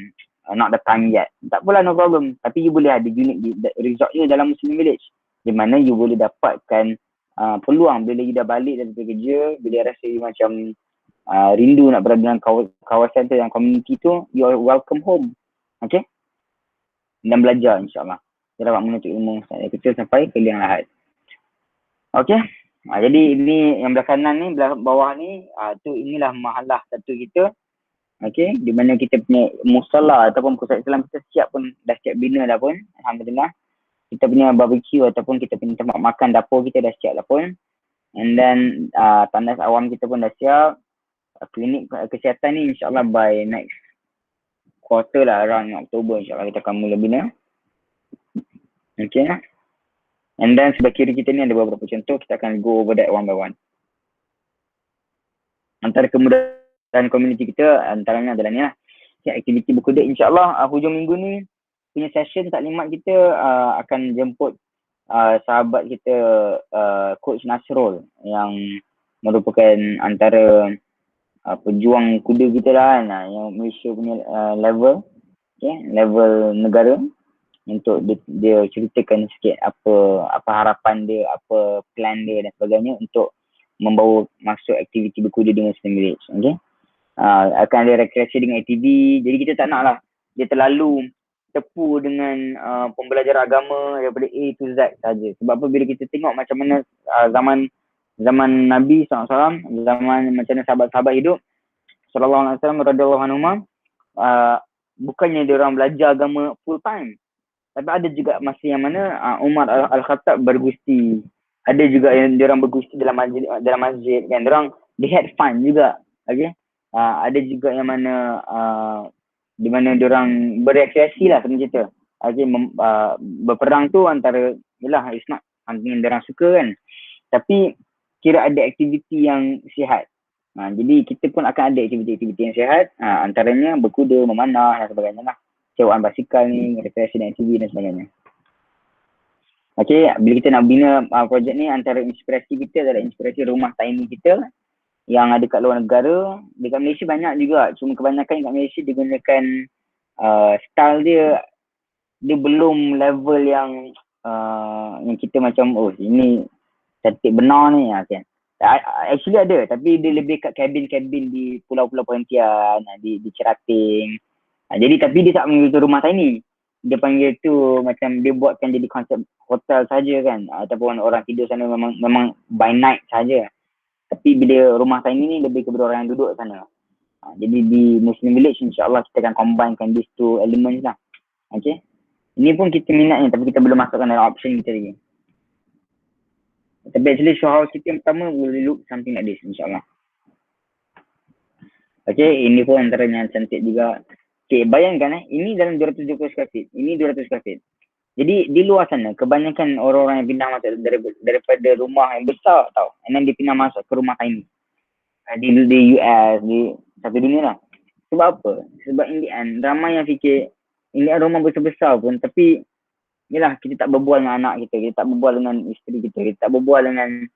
not the time yet. Tak apalah, no problem. Tapi you boleh ada unique resortnya dalam Muslim Village, di mana you boleh dapatkan peluang bila you dah balik dari kerja, bila rasa you macam rindu nak berada dalam kawasan tu, yang community tu, you are welcome home. Okay? Dan belajar insyaAllah. Dia dapat menuntut ilmu dari kecil sampai ke liang lahat. Okay? Jadi ini yang belah kanan ni, belah bawah ni, inilah mahalah satu kita. Okay? Di mana kita punya musalla ataupun pusat Islam kita dah siap bina dah pun. Alhamdulillah. Kita punya barbecue ataupun kita punya tempat makan, dapur kita dah siap dah pun. And then tandas awam kita pun dah siap. Klinik kesihatan ni insyaAllah by next quarter lah, around Oktober insyaAllah kita akan mula bina. Okay. And then sebelah kiri kita ni ada beberapa contoh, kita akan go over that one by one. Antara kemudahan community kita antaranya adalah ni lah. Aktiviti buku date insyaAllah hujung minggu ni punya session taklimat kita akan jemput sahabat kita Coach Nasrul yang merupakan antara pejuang kuda kita lah kan, yang Malaysia punya level, level negara, untuk dia ceritakan sikit apa harapan dia, apa plan dia dan sebagainya untuk membawa masuk aktiviti berkuda di Muslim Village. Okay. Akan ada rekreasi dengan ATV. Jadi kita tak nak lah dia terlalu tepu dengan pembelajaran agama daripada A to Z saja. Sebab apa, bila kita tengok macam mana zaman Nabi SAW, zaman macam mana sahabat-sahabat hidup sallallahu alaihi wasallam radhiyallahu anhum, bukannya dia orang belajar agama full time, tapi ada juga masa yang mana Umar Al-Khattab bergusti. Ada juga yang dia orang bergusti dalam masjid kan. Dia orang they had fun juga. Okay. Ada juga yang mana di mana diorang berekreasi lah sebenarnya cerita. Okay, berperang tu antara, yelah, it's not something yang diorang suka kan. Tapi kira ada aktiviti yang sihat. Jadi kita pun akan ada aktiviti-aktiviti yang sihat. Antaranya berkuda, memanah dan sebagainya lah. Sewaan basikal ni, rekreasi dan aktiviti dan sebagainya. Okay, bila kita nak bina projek ni, antara inspirasi kita adalah inspirasi rumah tiny kita yang ada kat luar negara. Dekat Malaysia banyak juga, cuma kebanyakan kat Malaysia digunakan style dia belum level yang kita macam, oh ini cantik benar ni kan. Actually ada, tapi dia lebih kat kabin-kabin di pulau-pulau perhentian, di Cerating. Jadi tapi dia tak panggil tu rumah tiny. Dia panggil tu macam dia buatkan jadi konsep hotel saja kan, ataupun orang tidur sana memang by night saja. Tapi bila rumah tiny ni lebih kepada orang yang duduk sana. Jadi di Muslim Village insyaAllah kita akan combinekan these two elements lah. Okay. Ini pun kita minatnya, tapi kita belum masukkan dalam option kita lagi. Tapi actually show house kita yang pertama will look something like this insyaAllah. Okay, ini pun antaranya cantik juga. Okay, bayangkan ini dalam 270 square feet. Ini 200 square feet. Jadi di luar sana, kebanyakan orang-orang yang pindah masuk daripada rumah yang besar tau. And then dia pindah masuk ke rumah tiny. Di US, di satu dunia lah. Sebab apa? Sebab in the end, ramai yang fikir, ini rumah besar-besar pun, tapi yelah, kita tak berbual dengan anak kita tak berbual dengan isteri kita tak berbual dengan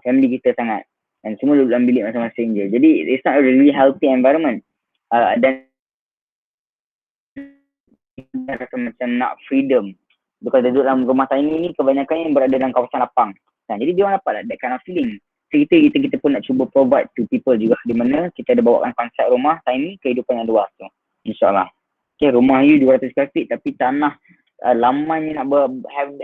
family kita sangat. Dan semua duduk dalam bilik masing-masing je. Jadi it's not a really healthy environment. Dan rasa macam nak freedom. Because dia duduk dalam rumah tiny ni kebanyakan yang berada dalam kawasan lapang. Jadi dia orang dapat lah that kind of feeling. So kita pun nak cuba provide to people juga, di mana kita ada bawakan konsep rumah tiny kehidupan yang luas tu. InsyaAllah. Okay, rumah you 200 square feet tapi tanah lamanya nak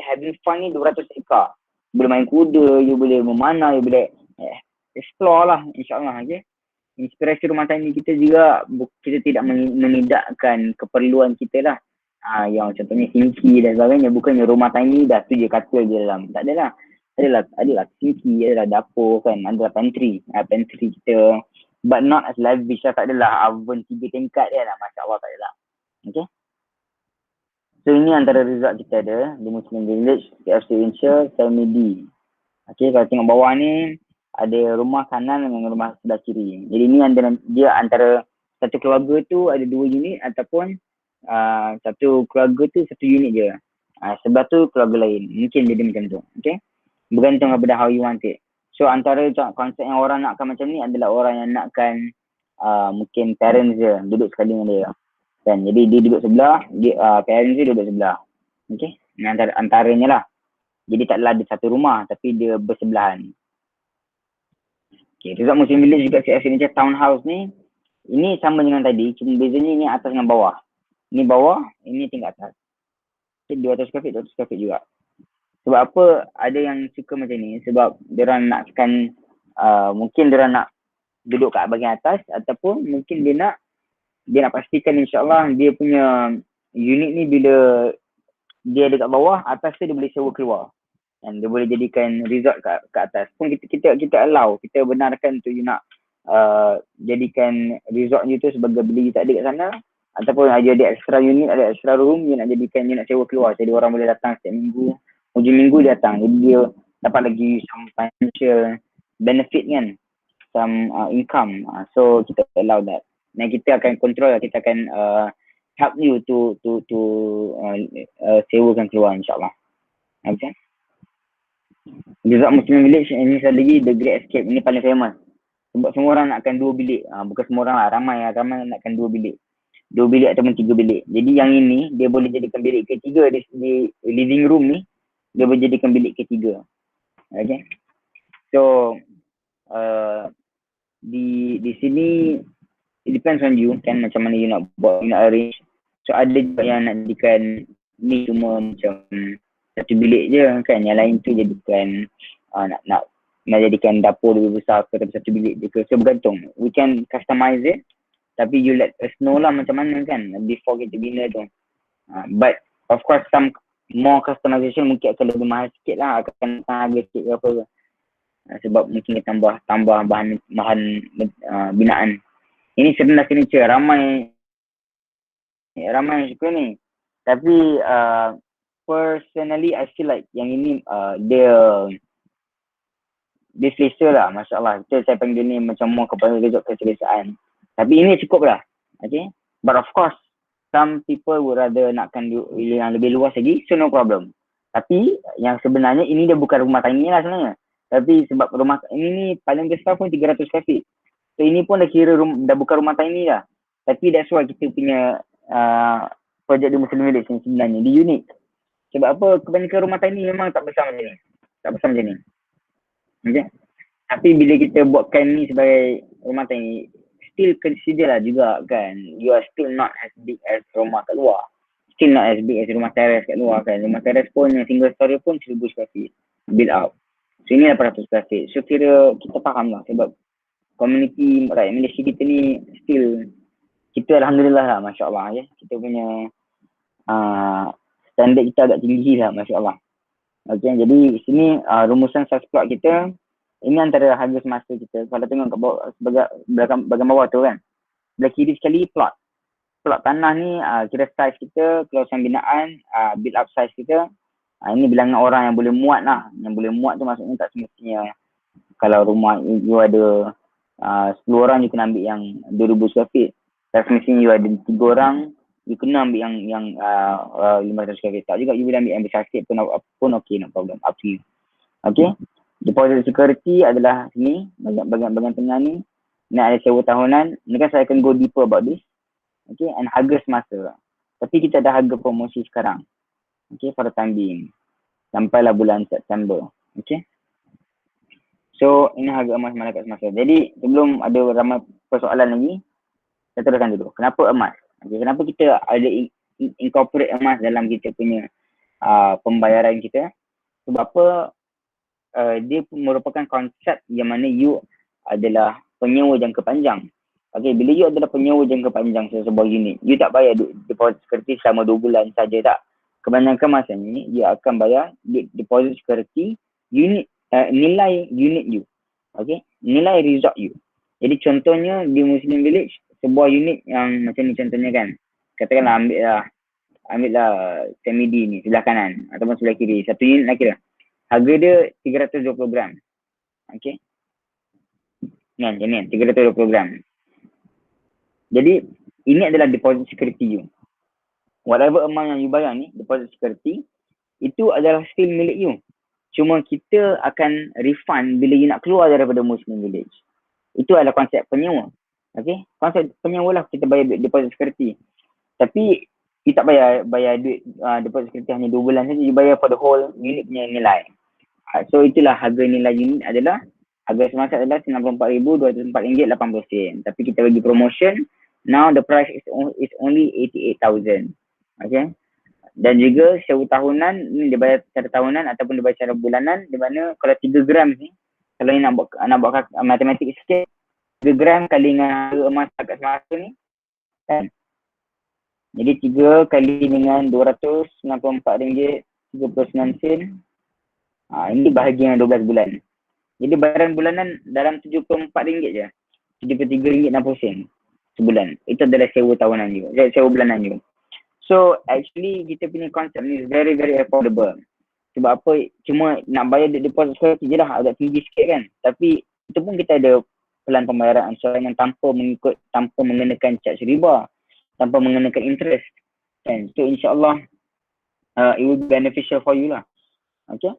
having fun ni 200 ekar. Boleh main kuda, you boleh memanah, you boleh explore lah insyaAllah. Okay. Inspirasi rumah tiny kita juga, kita tidak menidakkan keperluan kita lah. Yang contohnya sinki dan sebagainya, bukannya rumah tiny dah tu je katil je dalam. Tak adalah. Adalah sinki, adalah dapur kan, adalah pantry kita. But not as lavish lah, tak adalah oven 3 tingkat dia lah, Masya Allah tak adalah. Okay. So ini antara result kita ada di Muslim Village, KFC Insure, Selmi D. Okay, kalau tengok bawah ni, ada rumah kanan dengan rumah sebelah kiri. Jadi ni dia antara satu keluarga tu ada 2 unit ataupun satu keluarga tu 1 unit je. Sebelah tu keluarga lain. Mungkin dia macam tu. Okay. Bergantung kepada how you want it. So antara konsep yang orang nakkan macam ni adalah orang yang nakkan mungkin parents je duduk sekali dengan dia. Kan? Jadi dia duduk sebelah, parents dia duduk sebelah. Okay. Ini antaranya lah. Jadi taklah ada satu rumah tapi dia bersebelahan. Okay, resort Muslim Village juga CF Signature Townhouse ni, ini sama dengan tadi, cuma bezanya ni atas dengan bawah. Ni bawah, ini tingkat atas. Okay, 200 square feet, 200 square feet juga. Sebab apa ada yang suka macam ni? Sebab diorang nakkan, mungkin diorang nak duduk kat bahagian atas ataupun mungkin dia nak pastikan insyaAllah dia punya unit ni bila dia ada kat bawah, atas tu dia boleh sewa keluar. Dan dia boleh jadikan resort kat atas. Pun kita allow, kita benarkan untuk you nak jadikan resort you tu sebagai beli tak ada kat sana. Ataupun ada extra unit, ada extra room, you nak jadikan, you nak sewa keluar. Jadi orang boleh datang setiap minggu, hujung minggu dia datang. Jadi dia dapat lagi some financial benefit kan, some income. So kita allow that. Dan kita akan control, kita akan help you to sewakan keluar insyaAllah. Okay. Resort Muslim Village ini sekali lagi The Great Escape, ini paling famous. Sebab semua orang nakkan 2 bilik. Bukan semua orang lah, ramai nakkan 2 bilik. 2 bilik ataupun 3 bilik. Jadi yang ini dia boleh jadikan bilik ketiga di living room ni, dia boleh jadikan bilik ketiga. Okay. So di sini it depends on you kan, macam mana you nak buat, you nak arrange. So ada juga yang nak jadikan ni cuma macam satu bilik je kan, yang lain tu jadikan nak jadikan dapur lebih besar ke, tapi satu bilik je ke. So bergantung, we can customize it, tapi you let us know lah macam mana kan before kita bina tu. But of course some more customization mungkin akan lebih mahal sikit lah, akan harga sikit ke apa ke. Sebab mungkin kita tambah bahan binaan. Ini sebenarnya signature, ramai yang suka ni. Tapi personally I feel like yang ini dia selesa lah, Masya Allah. Saya panggil ni macam more kepada resort keselesaan. Tapi ini cukup lah. Okay. But of course some people would rather nakkan yang lebih luas lagi, so no problem. Tapi yang sebenarnya ini dia bukan rumah tiny lah sebenarnya. Tapi sebab rumah ini ni paling besar pun 300 square feet. So ini pun dah kira dah bukan rumah tiny lah. Tapi that's why kita punya projek di Muslim Village ni sebenarnya dia unik. Sebab apa? Kebanyakan rumah tiny memang tak besar macam ni. Tak besar macam ni. Okay? Tapi bila kita buatkan ni sebagai rumah tiny, still consider lah juga kan. You are still not as big as rumah kat luar. Still not as big as rumah teres kat luar kan. Rumah teres pun yang single story pun 1000 square feet build out. So ini 800 square feet. So kira kita faham lah sebab community rakyat Malaysia kita ni still, kita Alhamdulillah lah, Masya Allah ya. Kita punya standard kita agak tinggi lah, Masya Allah. Okay, jadi sini rumusan size plot kita, ini antara harga semasa kita. Kalau tengok kat bawah, bahagian bawah tu kan, belah kiri sekali plot tanah ni kira size kita, kawasan binaan, build up size kita. Ini bilangan orang yang boleh muat lah. Yang boleh muat tu maksudnya tak semestinya kalau rumah you ada 10 orang you kena ambil yang 2000 square feet. Tak semestinya you ada 3 orang you kena ambil yang 500 square feet. Tak juga, you boleh ambil yang besar sikit pun okay, no problem, up to you. Okay, deposit security adalah sini, bagian tengah ni. Ni ada sewa tahunan. Ni kan saya akan go deeper about this. Okay, and harga semasa. Tapi kita ada harga promosi sekarang. Okay, for the time being. Sampailah bulan September. Okay. So, ini harga emas Malaikat Semasa. Jadi, sebelum ada ramai persoalan lagi, saya teruskan dulu. Kenapa emas? Okay, kenapa kita ada incorporate emas dalam kita punya pembayaran kita? Sebab apa? Dia merupakan konsep yang mana you adalah penyewa jangka panjang. Okay, bila you adalah penyewa jangka panjang sebuah unit, you tak bayar deposit security selama 2 bulan saja tak. Kebanyakan masa ni, dia akan bayar deposit security unit, nilai unit you. Okay, nilai resort you. Jadi contohnya di Muslim Village, sebuah unit yang macam ni contohnya kan. Katakanlah ambillah Temidi ni sebelah kanan ataupun sebelah kiri. Satu unit nak kira. Harga dia 320 gram. Okay. Kan, macam ni 320 gram. Jadi ini adalah deposit security you. Whatever amount yang you bayar ni, deposit security, itu adalah still milik you. Cuma kita akan refund bila you nak keluar daripada Muslim Village. Itu adalah konsep penyewa. Okay, konsep penyewa lah kita bayar deposit security. Tapi you tak bayar duit deposit security hanya 2 bulan saja, you bayar for the whole unit punya nilai. So itulah harga nilai unit adalah, harga semasa adalah RM94,204.80. Tapi kita bagi promotion, now the price is only 88,000. Okay. Dan juga sewa tahunan ni dia bayar secara tahunan ataupun dia bayar secara bulanan, di mana kalau 3 gram ni, kalau ni nak buat matematik sikit, 3 gram kali dengan harga emas agak semasa ni kan. Jadi 3 kali dengan RM294.39. Ini bahagian 12 bulan. Jadi bayaran bulanan dalam RM74 je. RM73.60 sebulan. Itu adalah sewa tahunan you, sewa bulanan you. So actually kita punya konsep ni is very very affordable. Sebab apa? Cuma nak bayar deposit security je lah, agak tinggi sikit kan. Tapi itu pun kita ada pelan pembayaran ansurannya tanpa mengenakan charge riba, tanpa mengenakan interest kan. So insyaAllah it will be beneficial for you lah. Okay.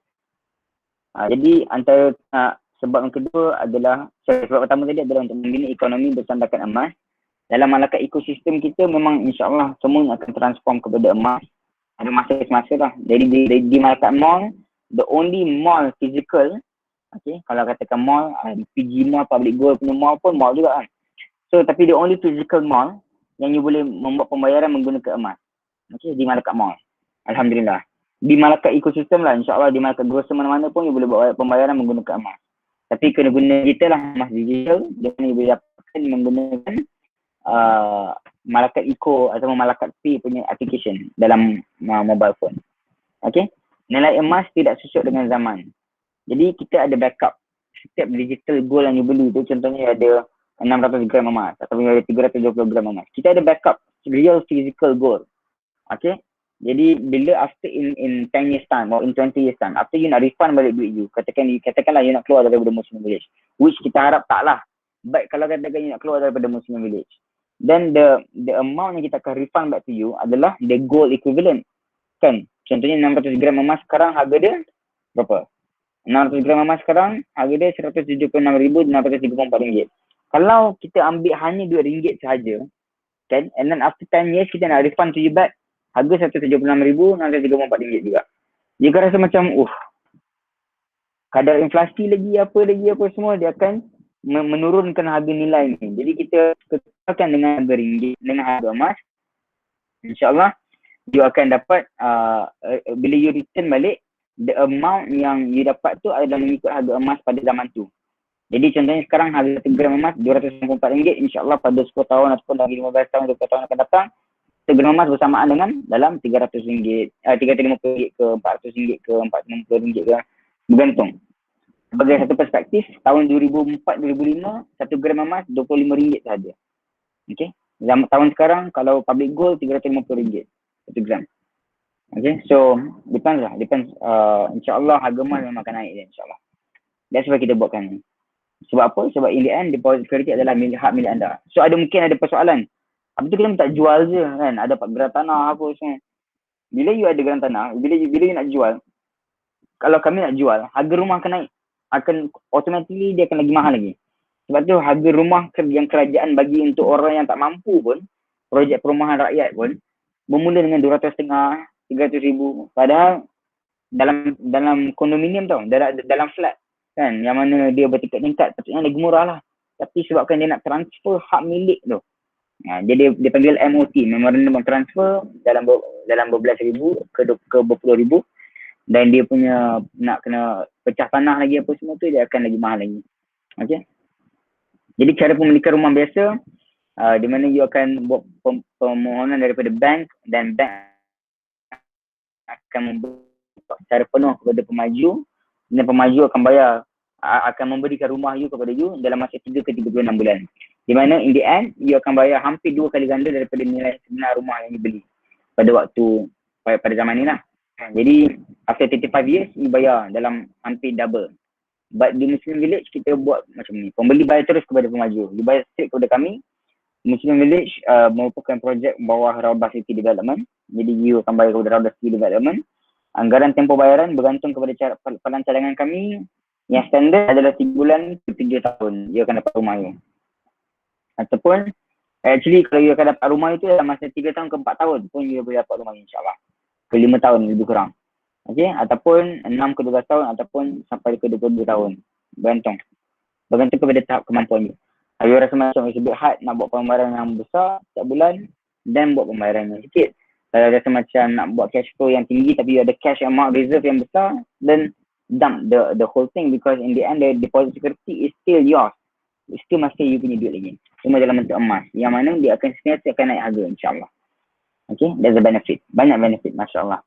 Jadi antara sebab yang kedua adalah, sebab pertama tadi adalah untuk membina ekonomi bersandarkan emas. Dalam malaikat ekosistem kita memang insyaAllah semua akan transform kepada emas. Ada masa-masa lah. Jadi di malaikat mall, the only mall physical Okay, kalau katakan mall, PG mall, public gold punya mall pun mall juga kan. So tapi the only physical mall yang you boleh membuat pembayaran menggunakan emas. Okay, di Malacca Mall. Alhamdulillah. Di Malacca ekosistem lah, insyaAllah di Malacca grocer mana-mana pun you boleh buat pembayaran menggunakan emas. Tapi kena guna digital lah, emas digital. Jangan you boleh dapatkan menggunakan Malacca Eco atau Malacca Pay punya application dalam mobile phone. Okay. Nilai emas tidak susut dengan zaman. Jadi kita ada backup. Setiap digital gold yang you beli tu, contohnya ada 600 gram emas atau ada 320 gram emas. Kita ada backup real physical gold. Okay. Jadi bila after in 10 years time or in 20 years time, after you nak refund balik duit you, katakanlah you nak keluar daripada Muslim Village, which kita harap taklah. Baik kalau katakan you nak keluar daripada Muslim Village, then the amount yang kita akan refund back to you adalah the gold equivalent. Kan? Contohnya 600 gram emas sekarang harga dia berapa? 600 gram emas sekarang harga dia RM176,634. Kalau kita ambil hanya RM2 sahaja, kan? And then after 10 years kita nak refund to you back harga RM176,634 juga. Jika rasa macam kadar inflasi lagi apa semua, dia akan menurunkan harga nilai ni. Jadi kita kekalkan dengan harga ringgit, dengan harga emas. InsyaAllah you akan dapat bila you return balik, the amount yang you dapat tu adalah mengikut harga emas pada zaman tu. Jadi contohnya sekarang harga 1 gram emas RM294, insyaAllah pada 10 tahun ataupun lagi 15 tahun, 20 tahun akan datang, 1 gram emas bersamaan dengan dalam RM300, RM350 ke RM400 ke RM450 ke, bergantung. Sebagai satu perspektif, tahun 2004-2005, 1 gram emas RM25 sahaja. Okay. Tahun sekarang kalau public gold RM350 1 gram. Okay, so depends lah. InsyaAllah harga emas memang akan naik dia, insyaAllah. That's why kita buatkan ni. Sebab apa? Sebab in the end, deposit security adalah hak milik anda. So mungkin ada persoalan. Apa tu kita tak jual je kan? Ada geran tanah apa semua. Bila you ada geran tanah, bila you nak jual, kalau kami nak jual, harga rumah akan naik. Akan automatically dia akan lagi mahal lagi. Sebab tu harga rumah yang kerajaan bagi untuk orang yang tak mampu pun, projek perumahan rakyat pun, bermula dengan 200,000, 300,000. Padahal dalam kondominium tau, dalam flat kan, yang mana dia bertingkat-tingkat, patutnya lagi murah lah. Tapi sebabkan dia nak transfer hak milik tu, jadi dia panggil MOT, Memorandum of Transfer, dalam berbelas ribu ke berpuluh ribu, dan dia punya nak kena pecah tanah lagi apa semua tu, dia akan lagi mahal lagi. Okay. Jadi cara pemilikan rumah biasa, di mana you akan buat permohonan daripada bank, dan bank akan membuat secara penuh kepada pemaju, dan pemaju akan memberikan rumah you kepada you dalam masa 3 ke 36 bulan. Di mana in the end, you akan bayar hampir 2 kali ganda daripada nilai sebenar rumah yang you beli pada zaman ni lah. Jadi after 35 years, you bayar dalam hampir double. But di Muslim Village, kita buat macam ni. Pembeli bayar terus kepada pemaju. You bayar straight kepada kami. Muslim Village merupakan projek bawah Raubah City Development. Jadi you akan bayar kepada Raubah City Development. Anggaran tempoh bayaran bergantung kepada pelancarangan kami. Yang standard adalah 3 bulan ke 7 tahun. You akan dapat rumah you. Ataupun actually kalau you akan dapat rumah itu dalam masa 3 tahun ke 4 tahun pun you boleh dapat rumah insyaAllah. Ke 5 tahun lebih kurang. Okay, ataupun 6 ke 12 tahun ataupun sampai ke 22 tahun. Bergantung kepada tahap kemampuan you. You rasa macam it's a bit hard nak buat pembayaran yang besar setiap bulan, dan buat pembayaran yang sikit. Kalau rasa macam nak buat cash flow yang tinggi tapi you ada cash amount reserve yang besar, then dump the whole thing, because in the end the deposit security is still yours. It's still masih you punya duit lagi. Cuma dalam bentuk emas, yang mana dia akan sentiasa akan naik harga insyaAllah. Okay, there's a benefit. Banyak benefit, masyaAllah.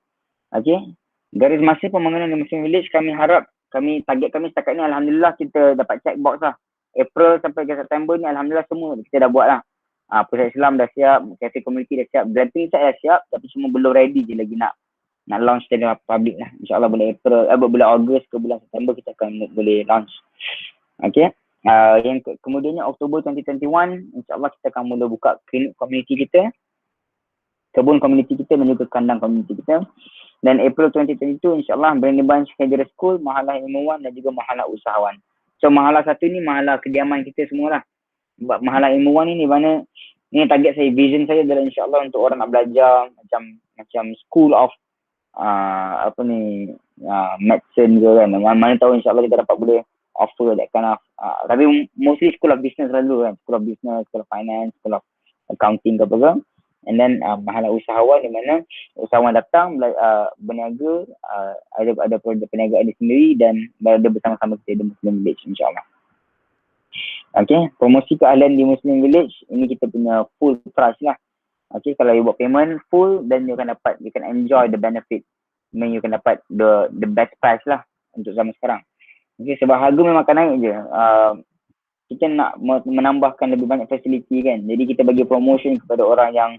Okay, garis masa pembangunan di Muslim Village, target kami setakat ni alhamdulillah kita dapat check box lah. April sampai ke September ni alhamdulillah semua kita dah buat lah. Pusat Islam dah siap, cafe community dah siap, glamping site dah siap, tapi semua belum ready je lagi nak launch dari public lah. InsyaAllah bulan Ogos ke bulan September kita akan boleh launch. Okay. Yang kemudiannya Oktober 2021, insyaAllah kita akan mula buka klinik community kita, kebun community kita dan juga kandang community kita. Dan April 2022 insyaAllah Brandon Bunch Secondary School, Mahalah Ilmuwan dan juga Mahalah Usahawan. So Mahalah satu ni mahalah kediaman kita semua lah. Sebab Mahalah Ilmuwan ni mana ni target saya, vision saya adalah insyaAllah untuk orang nak belajar macam school of apa ni, medicine ke kan. Mana tahu insyaAllah kita dapat boleh offer that kind of, tapi mostly school of business selalu kan, school of business, school of finance, school of accounting ke apa ke. And then mahalan usahawan di mana usahawan datang berniaga, ada projek perniagaan dia sendiri dan berada bersama-sama kita di Muslim Village insyaAllah. Okay, promosi keahlian di Muslim Village ini kita punya full price lah. Okay, kalau you buat payment full, then you can enjoy the benefit. I mean, you can dapat the best price lah untuk zaman sekarang. Okay, sebab harga memang akan naik je. Kita nak menambahkan lebih banyak fasiliti kan. Jadi kita bagi promotion kepada orang yang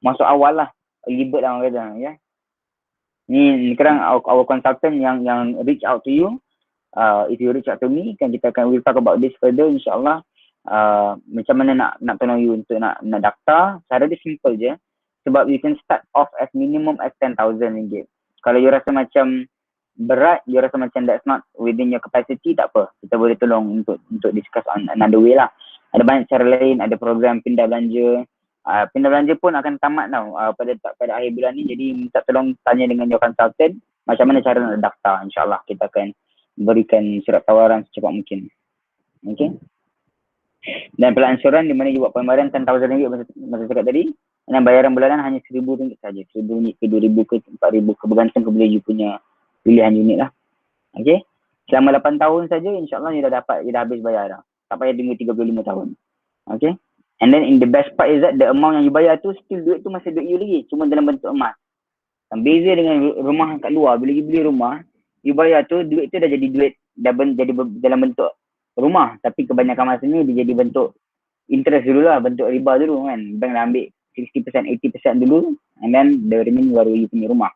masuk awal lah. Early bird lah orang kata. Ya. Ni sekarang our consultant yang reach out to you. If you reach out to me, kan kita akan we'll talk about this further insyaAllah. Macam mana nak tolong you untuk nak daftar. Cara dia simple je. Sebab you can start off as minimum as RM10,000. Kalau you rasa macam berat, you rasa macam that's not within your capacity, tak apa. Kita boleh tolong untuk discuss on another way lah. Ada banyak cara lain, ada program pindah belanja. Pindah belanja pun akan tamat tau pada akhir bulan ni. Jadi minta tolong tanya dengan your consultant macam mana cara nak daftar. InsyaAllah kita akan berikan surat tawaran secepat mungkin. Okay. Dan pelansuran di mana you buat pembayaran RM10,000 masa cakap tadi. Dan bayaran bulanan hanya RM1,000 saja. RM1,000 ke RM2,000 ke RM4,000 ke bergantung kepada you punya pilihan unit lah. Okay. Selama 8 tahun saja insyaAllah you dah habis bayar dah. Tak payah tunggu 35 tahun. Okay. And then in the best part is that the amount yang you bayar tu still duit tu masih duit you lagi. Cuma dalam bentuk emas. Dan beza dengan rumah kat luar. Bila you beli rumah, you bayar tu duit tu dah jadi duit. Jadi dalam bentuk rumah. Tapi kebanyakan masa ni dia jadi bentuk interest dulu lah. Bentuk riba dulu kan. Bank dah ambil 60%, 80% dulu. And then the remaining baru you punya rumah.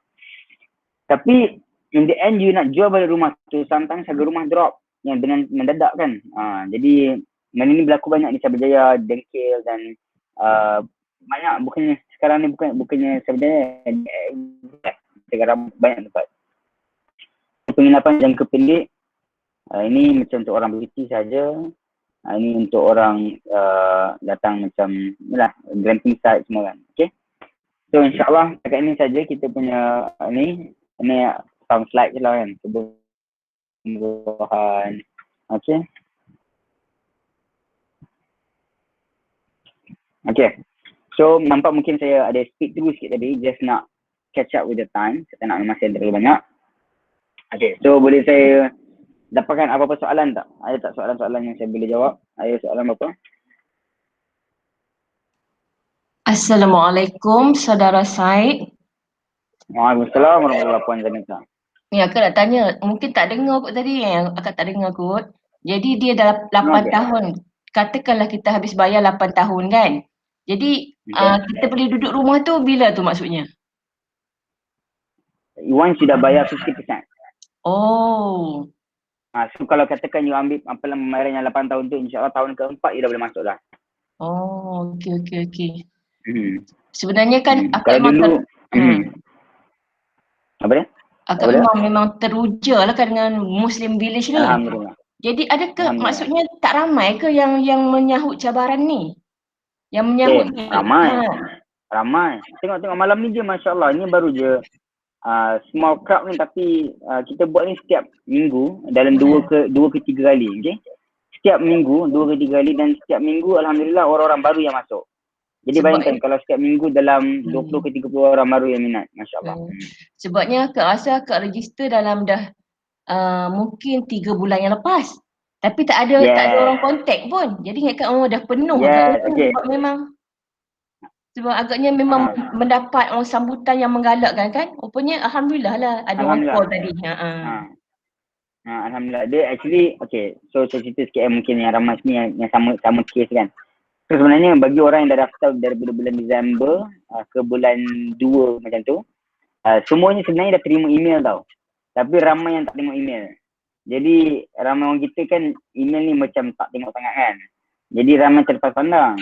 Tapi in the end you nak jual balik rumah tu, sometimes harga rumah drop yang dengan mendadak kan. Jadi mana ni berlaku banyak di Cyberjaya, Dengkil dan banyak, bukannya sekarang ni bukannya Cyberjaya, sekarang banyak tempat. Penginapan jangka pendek, ini macam untuk orang bercuti saja. Ini untuk orang datang macam inilah, glamping site semua kan. Okay. So insyaAllah dekat ini saja kita punya ini sound slide je lah kan. Kebutuhan. Okay. Okay. So nampak mungkin saya ada speed through sikit tadi. Just nak catch up with the time. Saya tak nak masa yang terlalu banyak. Okay. So boleh saya dapatkan apa-apa soalan tak? Ada tak soalan-soalan yang saya boleh jawab? Ada soalan apa? Assalamualaikum Saudara Said. Waalaikumsalam warahmatullahi wabarakatuh. Ya, akak nak tanya, mungkin tak dengar kot tadi akak tak dengar kot. Jadi dia dah 8 tahun. Katakanlah kita habis bayar 8 tahun kan. Jadi kita boleh duduk rumah tu bila tu maksudnya? Once sudah bayar 50%. Oh. So kalau katakan you ambil pembayaran yang 8 tahun tu, insyaAllah tahun keempat you dah boleh masuk dah. Oh, okey. Sebenarnya kan akak kalau dulu, apa dia? Akak memang teruja lah kan dengan Muslim Village ni. Alhamdulillah. Jadi adakah maksudnya tak ramai ke yang menyahut cabaran ni? Yang menyahut ni? Ramai. Tengok malam ni je, Masya Allah. Ini baru je small crowd ni, tapi kita buat ni setiap minggu dalam 2 ke 3 kali. Okay? Setiap minggu 2 ke 3 kali dan setiap minggu Alhamdulillah orang-orang baru yang masuk. Jadi bayangkan kalau setiap minggu dalam 20 ke 30 orang baru yang minat. Masya Allah. Sebabnya akak rasa akak register dalam dah mungkin 3 bulan yang lepas. Tapi tak ada orang kontak pun. Jadi ingatkan dah penuh. Sebab memang agaknya memang mendapat sambutan yang menggalakkan kan. Rupanya Alhamdulillah lah ada orang call tadi. Alhamdulillah. Dia actually, so saya cerita sikit mungkin yang ramai sini yang sama case kan. So sebenarnya bagi orang yang dah daftar daripada bulan Disember ke bulan 2 macam tu, semuanya sebenarnya dah terima email tau. Tapi ramai yang tak tengok email. Jadi ramai orang kita kan email ni macam tak tengok sangat kan. Jadi ramai terlepas pandang.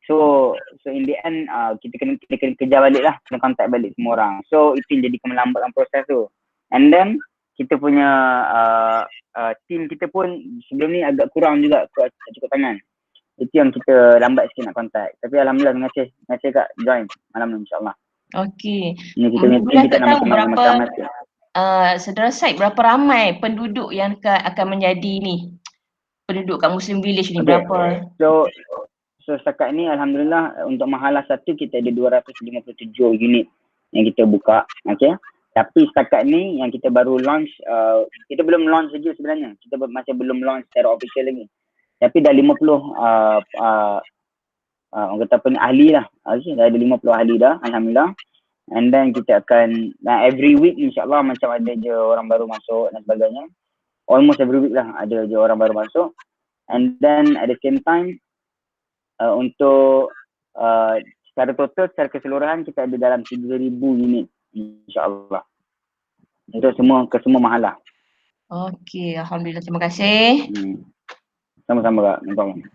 So in the end kita kena kejar balik lah, kena contact balik semua orang. So itu yang jadi melambatkan proses tu. And then kita punya team kita pun sebelum ni agak kurang juga, cukup tangan. Itu yang kita lambat sikit nak contact. Tapi Alhamdulillah, terima kasih Kak join malam ni insyaAllah. Okey. Ini kita punya Boleh kita tak nak tahu macam-macam berapa macam. saudara Said, berapa ramai penduduk yang akan menjadi ni penduduk kat Muslim Village ni, Okay. berapa? So setakat ni alhamdulillah untuk Mahalah 1 kita ada 257 unit yang kita buka. Okay. Tapi setakat ni yang kita baru launch, kita belum launch lagi sebenarnya. Kita masih belum launch secara official lagi. Tapi dah 50 orang kata apa ni, ahli lah. Okay, dah ada 50 ahli dah, alhamdulillah. And then kita akan, every week insyaAllah macam ada je orang baru masuk dan sebagainya. Almost every week lah ada je orang baru masuk. And then at the same time, untuk secara total, secara keseluruhan kita ada dalam 3,000 unit insyaAllah. Itu semua ke semua Mahalah. Okey, alhamdulillah, terima kasih. Sama-sama Kak, no problem.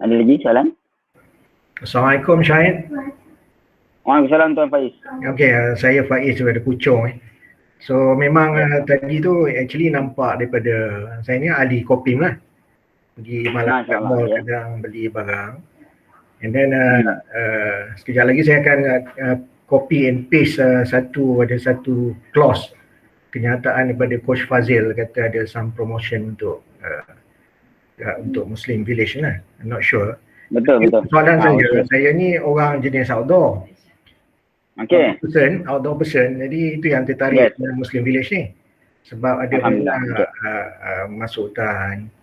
Ada lagi soalan? Assalamualaikum Syahid. Waalaikumsalam Tuan Faiz. Okey, saya Faiz daripada Puchong. So memang tadi tu actually nampak daripada saya ni ahli copying lah. Pergi malam kat mall kadang beli barang. And then sekejap lagi saya akan copy and paste ada satu clause kenyataan daripada Coach Fazil, kata ada some promotion untuk Muslim Village lah. I'm not sure. Betul. Soalan saya ni orang jenis outdoor. Okay. Outdoor person. Jadi itu yang tertarik dengan Muslim Village ni. Sebab ada masuk hutan.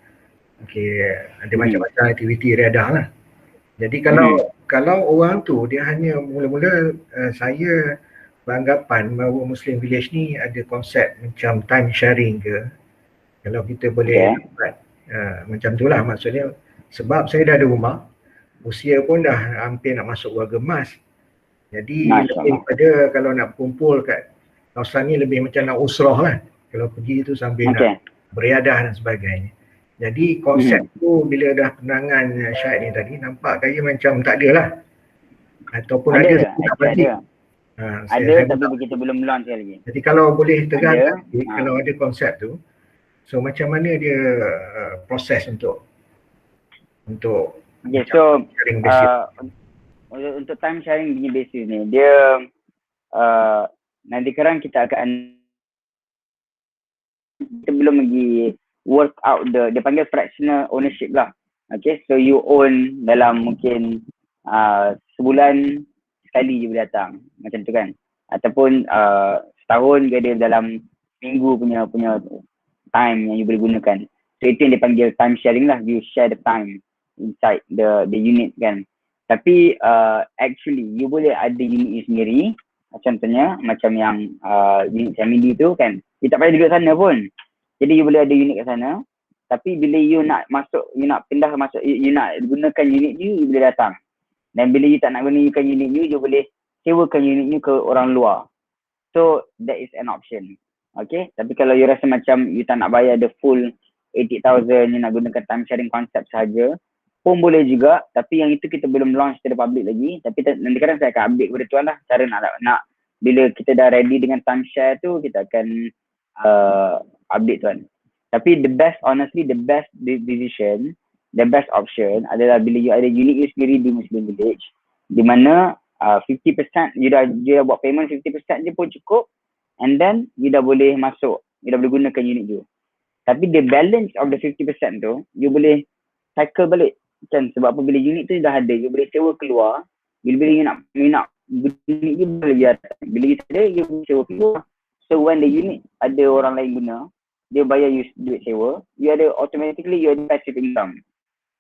Okay, ada macam-macam aktiviti riadah lah. Jadi kalau orang tu dia hanya mula-mula saya beranggapan bahawa Muslim Village ni ada konsep macam time sharing ke. Kalau kita boleh dapat macam tu lah maksudnya. Sebab saya dah ada rumah, usia pun dah hampir nak masuk warga emas. Jadi lebih pada kalau nak kumpul kat kawasan ni lebih macam nak usrah lah. Kalau pergi tu sambil nak beriadah dan sebagainya. Jadi konsep tu bila dah penangan Syahid ni tadi nampak kaya macam tak ada lah. Ataupun ada tapi begitu belum launch lagi. Jadi kalau boleh terang kalau ada konsep tu, so macam mana dia proses untuk sharing basis? Untuk time sharing punya basis ni, dia nanti sekarang kita belum lagi work out dia panggil fractional ownership lah. Okay, so you own dalam mungkin sebulan sekali je boleh datang, macam tu kan. Ataupun setahun ke dia dalam minggu punya time yang you boleh gunakan. So itu yang dipanggil time sharing lah, you share the time inside the unit kan. Tapi actually you boleh ada unit you sendiri. Contohnya macam yang unit family tu kan, you tak payah duduk sana pun. Jadi you boleh ada unit kat sana. Tapi bila you nak masuk, you nak pindah masuk, you nak gunakan unit you boleh datang. Dan bila you tak nak gunakan unit you boleh sewakan unit you ke orang luar. So that is an option. Okay, tapi kalau you rasa macam you tak nak bayar the full 80,000, you nak gunakan time sharing concept sahaja pun boleh juga. Tapi yang itu kita belum launch to the public lagi. Tapi nanti kadang saya akan update kepada tuan lah cara nak bila kita dah ready dengan time share tu kita akan update tuan. Tapi the best decision, the best option adalah bila you ada unit you sendiri di Muslim Village, di mana 50% you dah buat payment 50% je pun cukup, and then you dah boleh masuk, you dah boleh gunakan unit you. Tapi the balance of the 50% tu you boleh cycle balik kan, sebab apa, bila unit tu dah ada you boleh sewa keluar. Bila you nak unit you boleh datang, bila you tak ada you boleh sewa keluar. So when the unit ada orang lain guna, dia bayar you duit sewa, you ada automatically you ada passive income.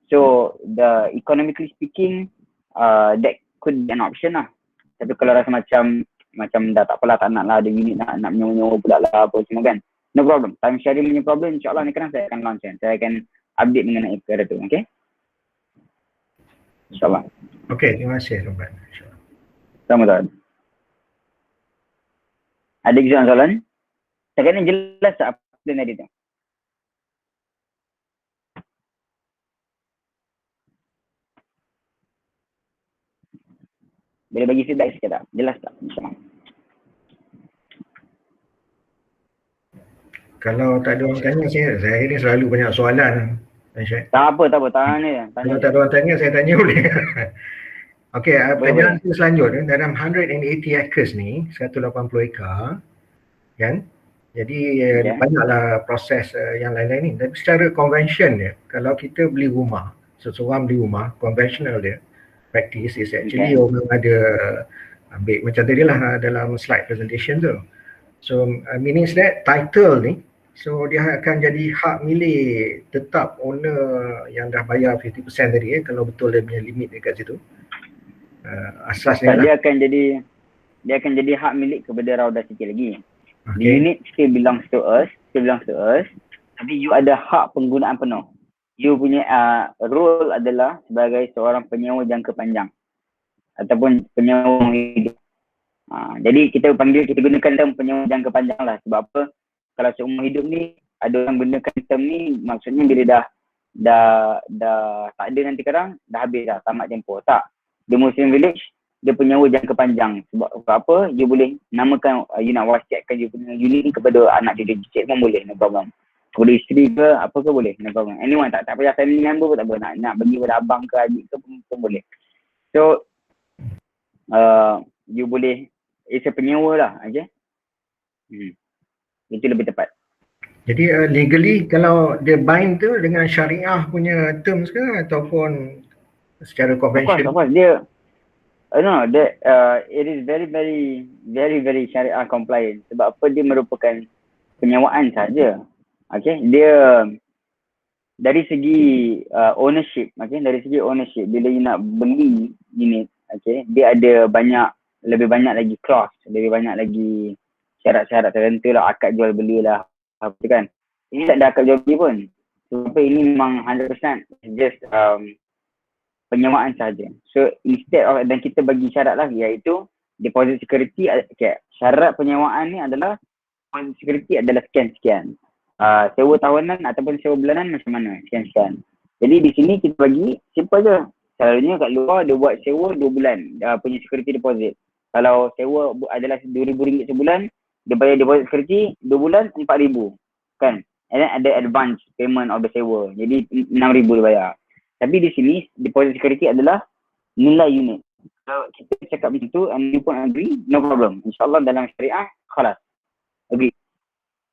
So the economically speaking that could be an option lah. Tapi kalau rasa macam dah tak apalah, tak nak lah ada unit, nak menyewa pula lah apa semua kan, no problem. Time sharing punya problem insyaAllah ni kan saya akan launch kan. Saya akan update mengenai perkara tu. Okay, insyaAllah. Okay, terima kasih Tuan. Sama-sama. Ada soalan? Saya kena jelas tak apa tadi tu? Boleh bagi feedback sikit tak? Jelas tak? InsyaAllah. Kalau tak ada orang tanya, saya ni selalu banyak soalan. Tak apa, tanya ni. Kalau tak ada orang tanya, saya tanya boleh. Okey, pertanyaan selanjutnya dalam 180 acres ni, 180 ekar kan. Jadi banyaklah proses yang lain-lain ni. Tapi secara convention dia, kalau kita beli rumah, seseorang beli rumah, conventional dia, practice is actually orang ada ambil macam tadi lah dalam slide presentation tu. So meaning that title ni, so dia akan jadi hak milik tetap owner yang dah bayar 50% tadi kalau betul dia punya limit dekat situ. Asasnya dia akan jadi hak milik kepada Rauda sikit lagi. The unit still belongs to us, tapi you ada hak penggunaan penuh. You punya role adalah sebagai seorang penyewa jangka panjang ataupun penyewa hidup. Jadi kita gunakan term penyewa jangka panjang lah. Sebab apa? Kalau seumur hidup ni ada orang gunakan term ni, maksudnya bila dah tak ada nanti sekarang, dah habis dah, tamat tempoh. Tak. The Muslim Village, dia penyewa jangka panjang. Sebab apa? You boleh namakan, you nak wasiatkan you punya unit ni kepada anak dia cicit pun boleh, no problem. Kepada isteri ke, apa ke boleh, no problem. Anyone, tak payah family member pun tak apa. Nak bagi pada abang ke adik ke pun boleh. So, you boleh, it's a penyewa lah, okay? Itu lebih tepat. Jadi legally kalau dia bind tu dengan syariah punya terms ke ataupun secara convention? Of course, dia it is very syariah compliant. Sebab apa? Dia merupakan penyewaan saja. Okay, dia dari segi ownership, okay, bila you nak beli unit, okay, dia ada lebih banyak lagi clause, lebih banyak lagi syarat-syarat tertentu lah, akad jual beli lah, apa kan. Ini tak ada akad jual beli pun. Sebab ini memang 100% just penyewaan saja. So instead of, dan kita bagi syarat lah, iaitu deposit security. Okay, syarat penyewaan ni adalah deposit security adalah sekian-sekian. Sewa tahunan ataupun sewa bulanan macam mana, sekian-sekian. Jadi di sini kita bagi simple je. Selalunya kat luar dia buat sewa 2 bulan punya security deposit. Kalau sewa adalah RM2,000 sebulan, dia bayar deposit security 2 bulan RM4,000 kan. And then ada advance payment of the sewa. Jadi RM6,000 dia bayar. Tapi di sini deposit security adalah nilai unit. Kalau kita cakap macam tu and you pun agree, no problem. InsyaAllah dalam syariah, khalas. Agree.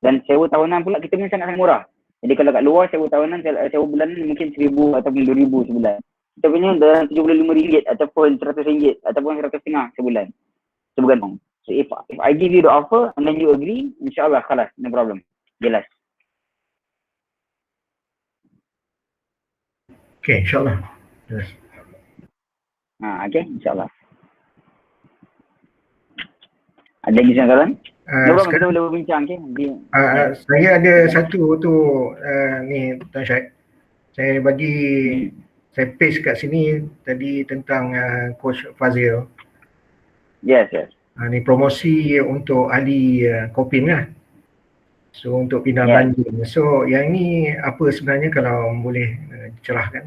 Dan sewa tahunan pula kita punya sangat murah. Jadi kalau kat luar sewa tahunan, sewa bulanan mungkin RM1,000 ataupun RM2,000 sebulan. Kita punya dalam RM75 ataupun RM100 ataupun RM100.5 sebulan. Sebulan. So if I give you the offer and then you agree, insyaAllah khalas, no problem. Jelas. Okay, insyaAllah. Yes. Okay, insyaAllah. Ada lagi soalan? Kita boleh berbincang, okay? Saya ada satu tu ni Tuan Syed. Saya paste kat sini tadi tentang Coach Fazil. Yes. Ni promosi untuk ahli Kopim lah. So untuk pindah banding. So yang ni apa sebenarnya kalau boleh cerahkan?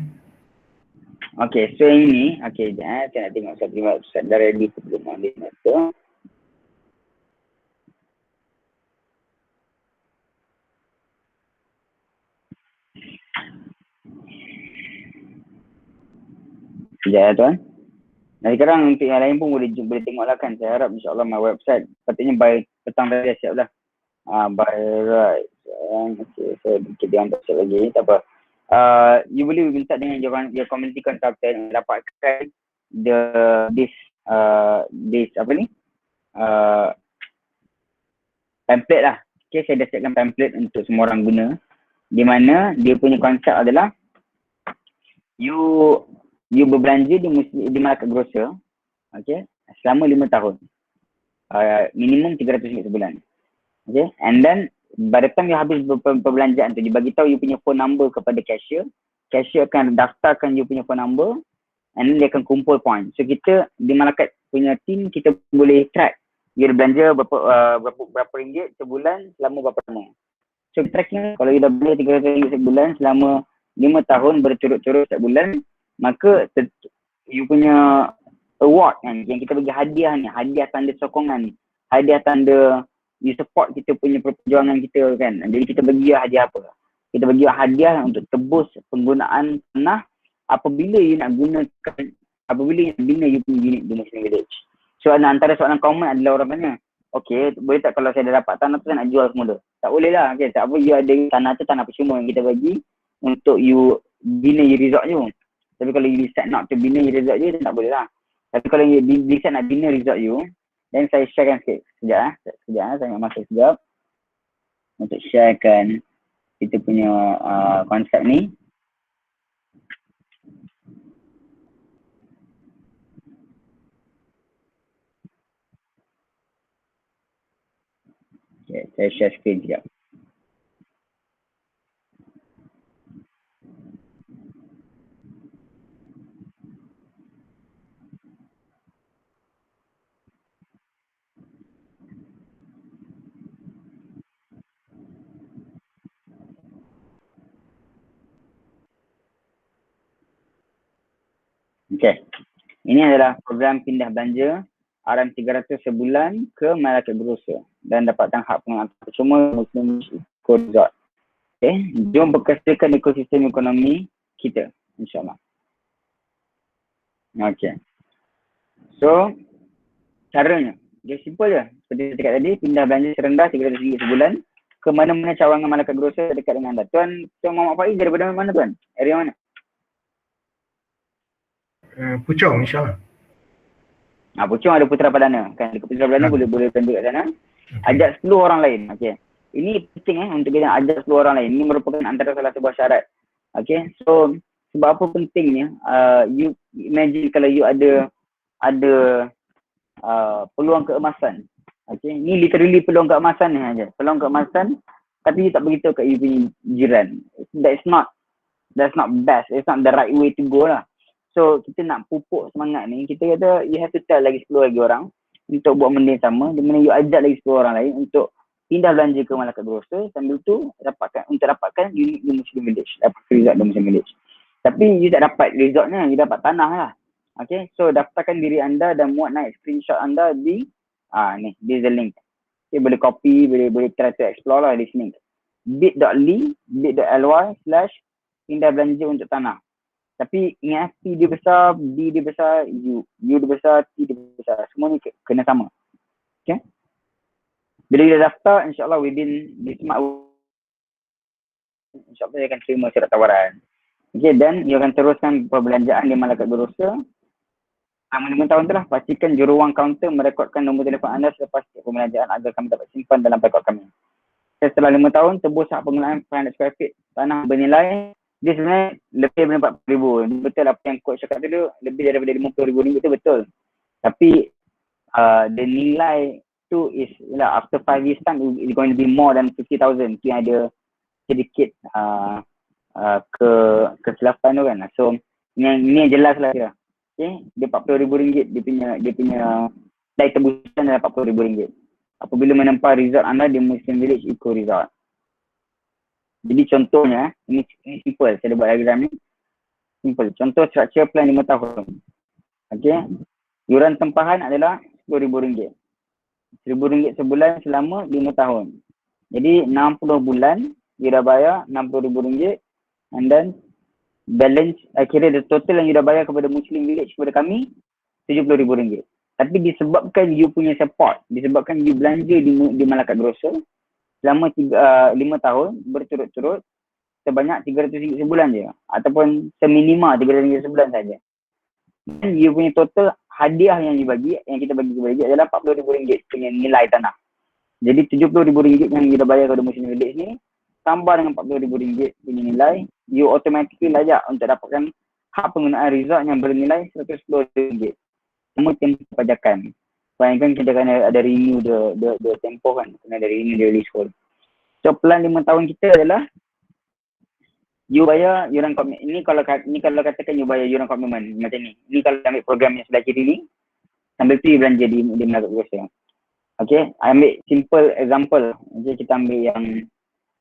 Okay, so yang ini, saya nak tengok saya dah ready sebelum ambil masa. Sekejap ya tuan. Dan sekarang untuk yang lain pun boleh tengok lah kan. Saya harap insyaAllah my website patutnya by petang tadi siap lah. By right. Okay, so kita yang siap lagi. Tak apa. You boleh minta dengan your community consultant dapatkan this apa ni? Template lah. Okay, saya dah siapkan template untuk semua orang guna. Di mana dia punya konsep adalah you berbelanja di market grocer, okay, selama 5 tahun. Minimum RM300 sebulan. Okay, and then by the time you habis perbelanjaan tu, dia bagi tahu you punya phone number kepada cashier. Cashier akan daftarkan you punya phone number and then dia akan kumpul point. So kita di Malakat punya team, kita boleh track you belanja berapa ringgit sebulan selama berapa lama. So tracking, kalau you dah belanja RM300 sebulan selama 5 tahun berturut-turut setiap bulan, maka you punya award kan, yang kita bagi hadiah ni, hadiah tanda sokongan ni, hadiah tanda you support kita punya perjuangan kita kan. Jadi kita bagi hadiah apa? Kita bagi hadiah untuk tebus penggunaan tanah apabila you nak gunakan apabila bina you punya unit di Muslim Village. So antara soalan common adalah orang tanya, okay, boleh tak kalau saya dah dapat tanah tu saya nak jual semula? Tak boleh lah, okay, tak apa, you ada tanah tu tanah percuma yang kita bagi untuk you bina you resort you. Tapi kalau you decide not to bina you resort you, tak boleh lah. Tapi kalau you decide nak bina resort you, then saya sharekan sikit. Sekejap saya nak masuk sekejap untuk sharekan kita punya konsep ni. Okay, saya share screen sekejap. Okay, ini adalah program pindah belanja RM300 sebulan ke Malacca Grocer dan dapatkan hak pengenalan percuma Muslim Resort. Okay, jom bekerjakan ekosistem ekonomi kita, insyaAllah. Okay, so caranya, dia simple je. Seperti saya cakap tadi, pindah belanja serendah RM300 sebulan ke mana-mana cawangan Malacca Grocer dekat dengan anda. Tuan Muhammad Faiz daripada mana tuan? Area mana? Puchong insyaAllah. Puchong ada Putra Perdana kan, dekat Putra Perdana boleh tunjuk kat sana. Ajak 10 orang lain. Okey, ini penting untuk kita ajak 10 orang lain. Ini merupakan antara salah sebuah syarat. Okey, so sebab apa pentingnya, you imagine kalau you ada peluang keemasan. Okey, ni literally peluang keemasan ni aja. Peluang keemasan tapi you tak beritahu kat you punya jiran. That's not best. It's not the right way to go lah. So kita nak pupuk semangat ni, kita kata you have to tell lagi 10 lagi orang untuk buat benda yang sama, di mana you ajak lagi 10 orang lain untuk pindah belanja ke Malacca Grocer, sambil tu dapatkan unit di Muslim Village, dapat resort di Muslim Village. Tapi you tak dapat resortnya, you dapat tanah lah. Okay, so daftarkan diri anda dan muat naik screenshot anda di ni, this is the link. Okay, boleh copy, boleh try to explore lah this link. bit.ly pindah belanja untuk tanah. Tapi ingat, P dia besar, B dia besar, U dia besar, T dia besar. Semua ni kena sama. Okay. Bila dia daftar, insyaAllah within this month, insyaAllah dia akan terima surat tawaran. Okay, dan dia akan teruskan perbelanjaan di Malacca Grocer. Selama 5 tahun tu lah, pastikan jururuang kaunter merekodkan nombor telefon anda selepas perbelanjaan agar kami dapat simpan dalam rekod kami. Setelah 5 tahun, tebus hak pengenalan 500 square feet tanah bernilai. Dia sebenarnya lebih daripada RM40,000. Betul apa yang coach cakap tu, lebih daripada RM50,000 tu betul. Tapi the nilai tu is, after 5 years time, it's going to be more than 50,000. Tu yang ada sedikit kesilapan tu kan. So ni jelas lah kira. Okay, dia RM40,000, dia punya nilai tebusan adalah RM40,000 apabila menempah resort anda di Muslim Village Eco Resort. Jadi contohnya, ini simple, saya dah buat diagram ni. Simple. Contoh structure plan 5 tahun. Okay. Yuran tempahan adalah RM10,000. RM1,000 sebulan selama 5 tahun. Jadi 60 bulan, you dah bayar RM60,000. And then balance, kira the total yang you dah bayar kepada Muslim Village, kepada kami, RM70,000. Tapi disebabkan you punya support, disebabkan you belanja di Malacca Grocer, selama 5 tahun berturut-turut sebanyak RM300 sebulan je, ataupun seminima RM300 sebulan saja. Dan you punya total hadiah yang kita bagi kepada dia adalah RM40,000 punya nilai tanah. Jadi RM70,000 yang kita bayar kepada Muslim Village ni tambah dengan RM40,000 punya nilai, you automatically layak untuk dapatkan hak penggunaan resort yang bernilai RM110,000. Semua tempoh pajakan. Bayangkan kita kena ada renew the tempoh kan, kena ada renew the leasehold. So plan 5 tahun kita adalah you bayar yuran komitmen. Ini kalau katakan you bayar yuran komitmen macam ni. Ini kalau ambil program yang sebelah kiri ni, sambil tu you belanja di Malacca Grocer. Okay, ambil simple example. Okay, kita ambil yang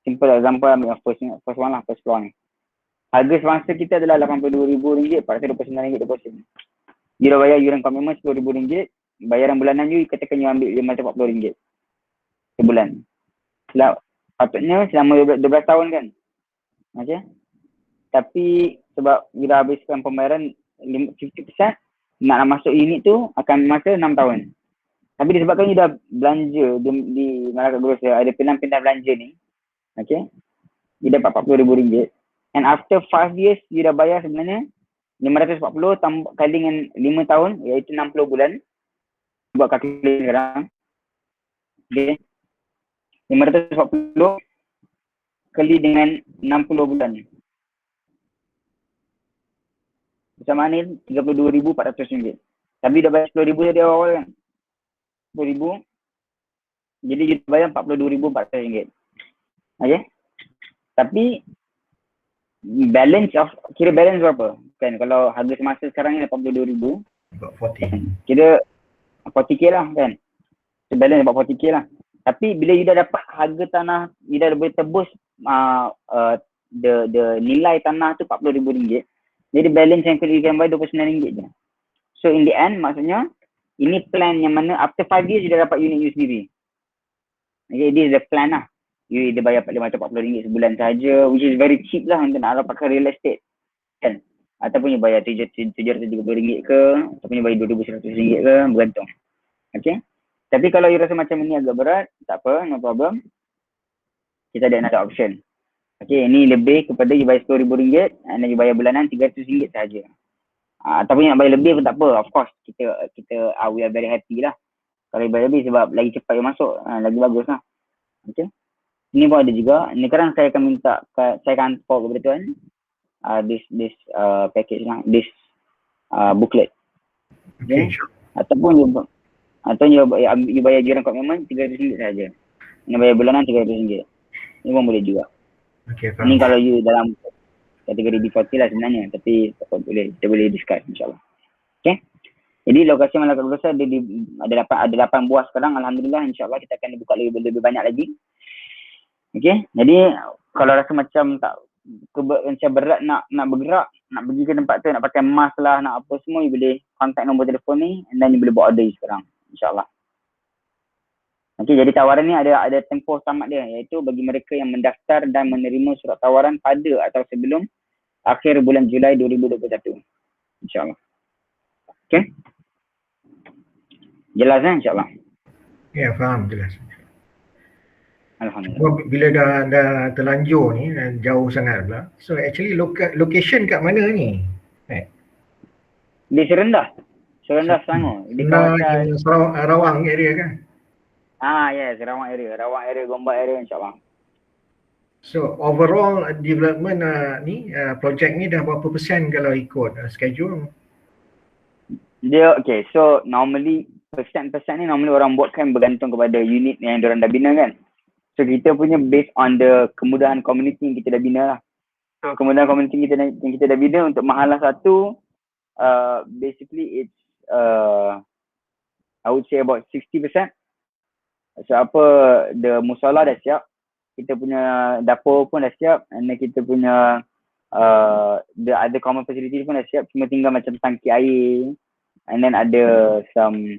simple example, ambil yang first one lah, first floor ni. Harga semasa kita adalah RM82,000, RM429 deposit. You dah bayar yuran komitmen RM10,000. Bayaran bulanan you katakan you ambil RM540 sebulan. Patutnya selama 12 tahun kan. Okay. Tapi sebab you dah habiskan pembayaran 50%, nak masuk unit tu akan masa 6 tahun. Tapi disebabkan you dah belanja di Malacca Grocer, ada pindah-pindah belanja ni, okay, you dapat RM40,000. And after 5 years, you dah bayar sebenarnya 540 tambah kali dengan 5 tahun, iaitu 60 bulan. Buat kalkulasi sekarang. Okay. 540 kali dengan 60 bulan. Bersama ni RM32,400. Tapi dah bayar RM10,000 dari awal kan. RM10,000. Jadi you bayar RM42,400. Okay. Tapi balance berapa? Kan kalau harga semasa sekarang ni RM82,000. About 40. Kira 40k lah kan. So balance about 40k lah. Tapi bila you dah dapat harga tanah, you dah boleh tebus the nilai tanah tu RM40,000. Jadi balance yang you can buy RM29 je. So in the end maksudnya ini plan yang mana after 5 years you dah dapat unit you sendiri. Okay, this is the plan lah. You dia bayar RM540 sebulan saja, which is very cheap lah untuk nak dapatkan real estate kan. Ataupun you bayar RM730 ke, ataupun you bayar RM2,100 ke, bergantung. Okay. Tapi kalau you rasa macam ini agak berat, tak apa, no problem. Kita ada another option. Okay, ini lebih kepada you bayar RM10,000 and then you bayar bulanan RM300 saja. Ataupun nak bayar lebih pun tak apa, of course kita we are very happy lah kalau you bayar lebih sebab lagi cepat you masuk, lagi bagus lah. Okay. Ini pun ada juga. Ini sekarang saya akan minta, saya akan hantar kepada tuan this package lah, this booklet. Okay. Ataupun you bayar jiran komitmen RM300 saja. You bayar bulanan RM300. Ini pun boleh juga. Okay, ini kalau you dalam kategori B40 lah sebenarnya, tapi kita boleh discuss insyaAllah. Okay. Jadi lokasi Malacca Grocer ada 8 buah sekarang, alhamdulillah, insyaAllah kita akan buka lebih banyak lagi. Okay. Jadi kalau rasa macam macam berat nak bergerak, nak pergi ke tempat tu, nak pakai mask lah, nak apa semua, you boleh contact nombor telefon ni and then you boleh buat order sekarang, insyaAllah. Okay, jadi tawaran ni ada tempoh tamat dia, iaitu bagi mereka yang mendaftar dan menerima surat tawaran pada atau sebelum akhir bulan Julai 2021. InsyaAllah. Okay. Jelas kan insyaAllah? Ya, faham, jelas. Alhamdulillah. Bila dah terlanjur ni, jauh sangat pula. So actually location kat mana ni? Di Serendah Selangor. Di kawasan Rawang area kan? Yes, Rawang area, Gombak area insyaAllah. So overall development projek ni dah berapa persen kalau ikut schedule? Dia okay, so normally persen-persen ni normally orang buatkan bergantung kepada unit yang diorang dah bina kan. So kita punya based on the kemudahan community yang kita dah bina lah. So kemudahan community yang kita dah bina untuk mahalah satu, basically it's I would say about 60%. So the musola dah siap, kita punya dapur pun dah siap, and then kita punya the other common facility pun dah siap, cuma tinggal macam tangki air, and then ada some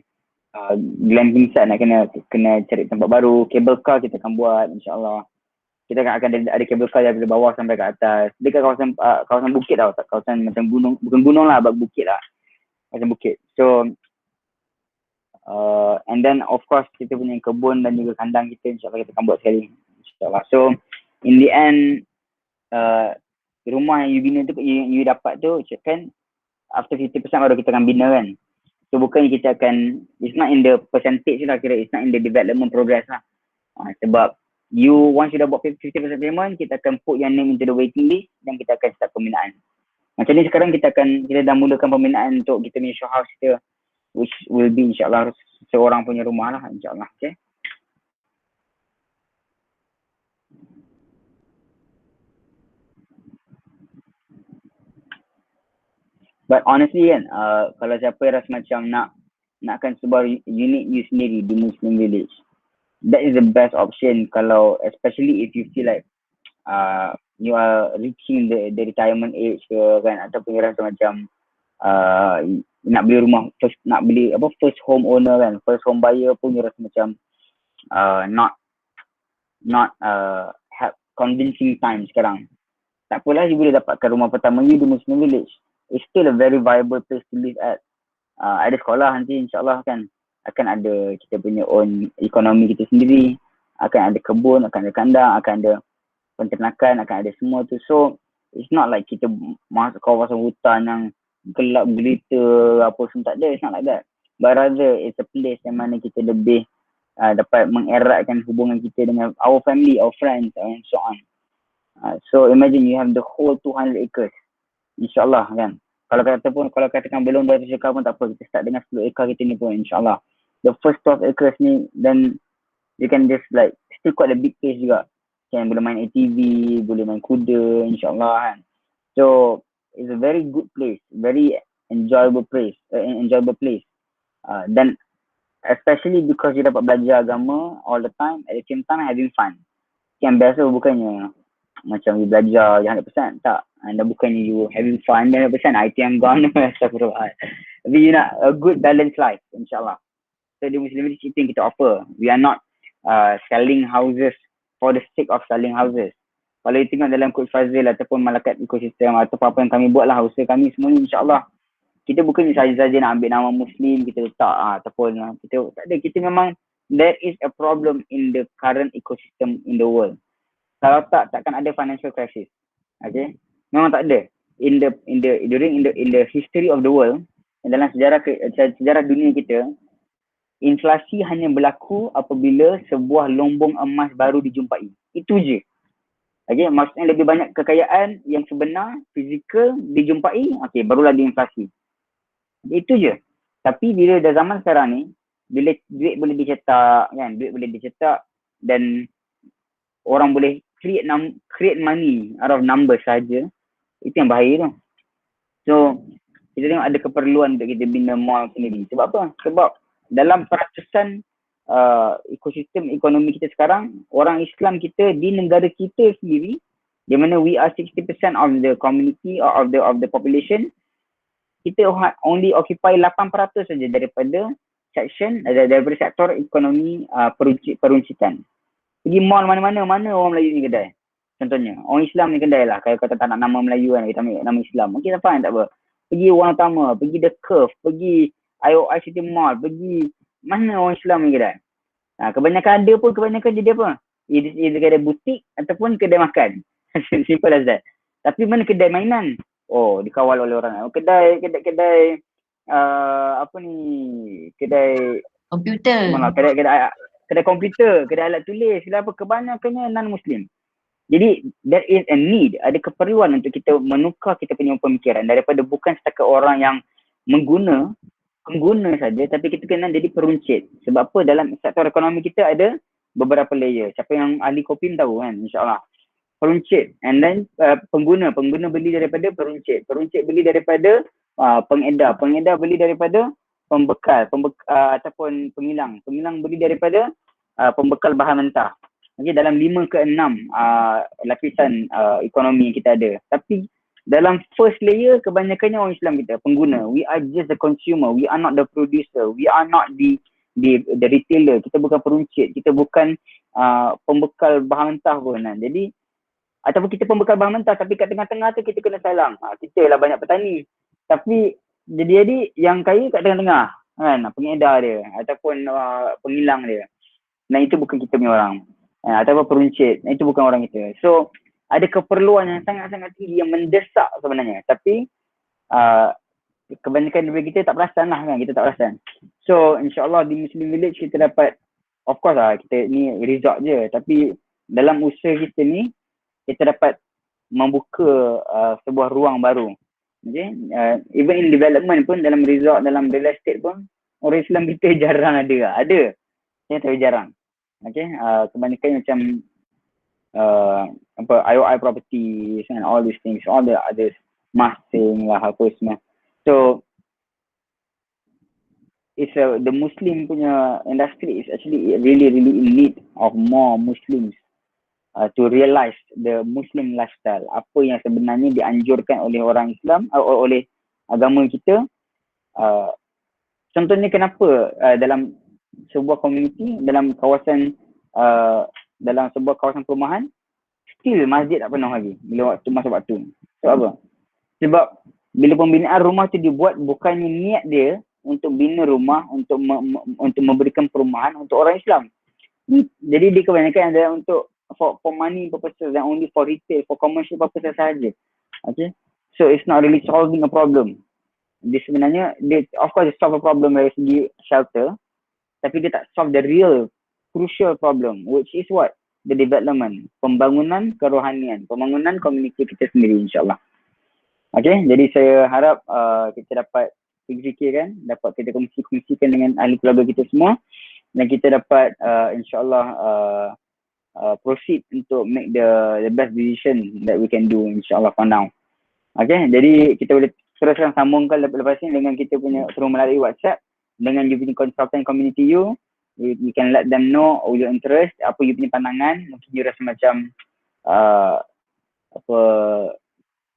glamping site nak kena cari tempat baru. Cable car kita akan buat insyaAllah. Kita akan ada cable car dari bawah sampai ke atas. Dekat kawasan bukit tau, kawasan macam gunung, bukan gunung lah, bukit lah, macam bukit. So and then of course kita punya kebun dan juga kandang kita insyaAllah kita akan buat sekali insyaAllah. So in the end rumah yang you bina tu, you dapat tu kan after 50% baru kita akan bina kan. So bukan kita akan, it's not in the percentage lah, kira it's not in the development progress lah. Sebab once you dah buat 50% payment, kita akan put your name into the waiting list dan kita akan start pembinaan. Macam ni sekarang kita dah mulakan pembinaan untuk kita punya show house kita, which will be insyaAllah seorang punya rumah lah insyaAllah. Okay. But honestly kan, kalau siapa rasa macam nakkan sebuah unit you sendiri di Muslim Village, that is the best option. Kalau especially if you feel like you are reaching the retirement age ke kan, ataupun you rasa macam nak beli rumah, first home owner kan, first home buyer pun you rasa macam not have convincing time sekarang. Tak apalah, you boleh dapatkan rumah pertama you di Muslim Village. It's still a very viable place to live at. ada sekolah nanti insyaAllah kan, akan ada kita punya own ekonomi kita sendiri, akan ada kebun, akan ada kandang, akan ada penternakan, akan ada semua tu. So it's not like kita masuk kawasan hutan yang gelap gelita apa semua, tak ada. It's not like that, but rather it's a place yang mana kita lebih dapat mengeratkan hubungan kita dengan our family, our friends and so on. So imagine you have the whole 200 acres, insyaAllah kan. Kalau katakan belum 200 ekar pun tak apa, kita start dengan 10 ekar kita ni pun insyaAllah. The first 12 acres ni, then you can just like, still quite a big place juga. Kan boleh main ATV, boleh main kuda insyaAllah kan. So it's a very good place, very enjoyable place. Dan especially because you dapat belajar agama all the time, at the same time having fun. Yang biasa bukannya macam you belajar 100%, tak. Anda bukannya you having fun 100%, ITM gone. Astagfirullah. Tapi you nak a good balanced life, insyaAllah. So di Muslim Village itu yang kita offer. We are not selling houses for the sake of selling houses. Kalau you tengok dalam Coach Fazil ataupun Malakat Ekosistem atau apa yang kami buat lah, usaha kami semua ni insyaAllah, kita bukan saja-saja nak ambil nama Muslim kita letak ataupun kita tak ada. Kita memang, there is a problem in the current ecosystem in the world. Kalau takkan ada financial crisis. Okay, memang tak ada. In the history of the world, dalam sejarah dunia kita, inflasi hanya berlaku apabila sebuah lombong emas baru dijumpai. Itu je. Okay, maksudnya lebih banyak kekayaan yang sebenar, fizikal dijumpai, okay, barulah diinflasi. Itu je. Tapi bila dah zaman sekarang ni, bila duit boleh dicetak kan, dan orang boleh create money out of numbers saja, itu yang bahaya tu. So kita tengok ada keperluan untuk kita bina mall sendiri. Sebab apa? Sebab dalam peratusan ekosistem ekonomi kita sekarang, orang Islam kita di negara kita sendiri, di mana we are 60% of the community or of the population, kita only occupy 8% saja daripada daripada sektor ekonomi peruncitan. Pergi mall mana-mana, mana orang Melayu ni kedai. Contohnya, orang Islam ni kedai lah. Kalau kata tak nak nama Melayu kan, kita ambil nama Islam. Mungkin tak apa. Pergi Orang Utama, pergi The Curve, pergi IOI City Mall, pergi mana orang Islam ni kedai. Kebanyakan jadi apa? Either kedai butik ataupun kedai makan. Simple as that. Tapi mana kedai mainan? Oh, dikawal oleh orang. Kedai apa ni? Kedai komputer. Kedai komputer, kedai alat tulis, apa, kebanyakannya non-Muslim. Jadi there is a need, ada keperluan untuk kita menukar kita punya pemikiran daripada bukan setakat orang yang pengguna saja, tapi kita kena jadi peruncit. Sebab apa? Dalam sektor ekonomi kita ada beberapa layer. Siapa yang ahli kopi tahu kan, insyaAllah. Peruncit, and then pengguna beli daripada peruncit beli daripada pengedar beli daripada pembekal ataupun pengilang beli daripada pembekal bahan mentah. Okay, dalam 5 ke 6 lapisan ekonomi kita ada. Tapi dalam first layer kebanyakannya orang Islam kita pengguna. We are just the consumer, we are not the producer, we are not the retailer. Kita bukan peruncit, kita bukan pembekal bahan mentah pun. Jadi ataupun kita pembekal bahan mentah tapi kat tengah-tengah tu kita kena salang. Kita lah banyak petani. Tapi jadi yang kaya kat tengah-tengah kan, pengedar dia ataupun pengilang dia. Nah itu bukan kita punya orang. Ataupun peruncit, itu bukan orang kita. So ada keperluan yang sangat-sangat tinggi yang mendesak sebenarnya. Tapi kebanyakan daripada kita tak perasan lah kan, kita tak perasan. So insyaAllah di Muslim Village kita dapat, of course lah kita ni resort je, tapi dalam usaha kita ni kita dapat membuka sebuah ruang baru. Okay? Even in development pun, dalam resort, dalam real estate pun, orang Islam kita jarang ada. Ada, tapi jarang. Okay? Kebanyakan macam IOI properties and all these things, all the others, masing lah apa semua. So the Muslim punya industry is actually really in need of more Muslims to realize the Muslim lifestyle. Apa yang sebenarnya dianjurkan oleh orang Islam, oleh agama kita. Contohnya kenapa dalam sebuah community, dalam sebuah kawasan perumahan, still masjid tak penuh lagi bila masa waktu. Sebab apa? Sebab bila pembinaan rumah tu dibuat, bukannya niat dia untuk bina rumah, untuk untuk memberikan perumahan untuk orang Islam. Jadi dia kebanyakan adalah untuk for money purposes and only for retail, for commercial purposes sahaja. Okay, so it's not really solving a problem. Dia sebenarnya, of course dia solve a problem dari segi shelter, tapi dia tak solve the real crucial problem, which is what? The development, pembangunan kerohanian, pembangunan komuniti kita sendiri, insyaAllah. Okay, jadi saya harap kita dapat fikirkan, dapat kita kongsikan dengan ahli keluarga kita semua, dan kita dapat insyaAllah proceed untuk make the best decision that we can do, insyaAllah for now. Okay, jadi kita boleh teruskan sambungkan lepas ni dengan kita punya suruh melalui WhatsApp dengan you punya consultant community you can let them know all your interest, apa you punya pandangan. Mungkin you rasa macam apa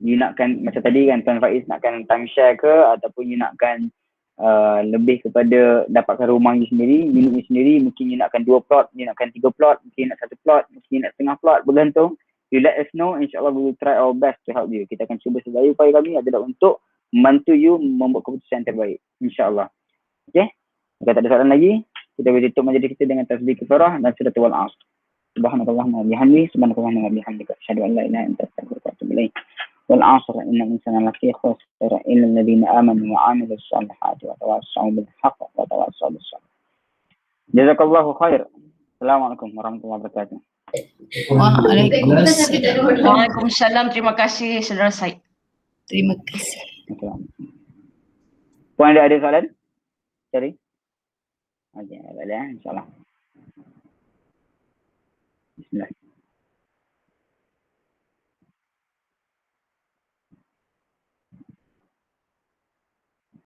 you nakkan macam tadi kan Tuan Faiz nakkan timeshare ke, ataupun you nakkan lebih kepada dapatkan rumah you sendiri, unit you sendiri. Mungkin you nakkan 2 plot, you nakkan 3 plot, mungkin you nak 1 plot, mungkin you nak setengah plot, bergantung. You let us know, insyaAllah we will try our best to help you. Kita akan cuba sedaya upaya kami adalah untuk membantu you membuat keputusan yang terbaik, insyaAllah. Okay, jika tak ada soalan lagi, kita boleh tutup majlis kita dengan tasbih kafarah dan suratul Al-Asr. Subhanakallahumma wa bihamdika, subhanakallahumma wa bihamdika, asyhadu an la ilaha illa anta, astaghfiruka wa atubu ilaik. Wal 'asr innal insana lafi khusr illa alladhina amanu wa 'amilus solihati wa tawassaw bil haqq wa tawassaw bis sabr. Jazakallahu khair. Assalamualaikum warahmatullahi wabarakatuh. Waalaikumsalam. Terima kasih Saudara Said. Terima kasih. Puan ada soalan? Cari. Okey, ada insyaAllah. Bismillah.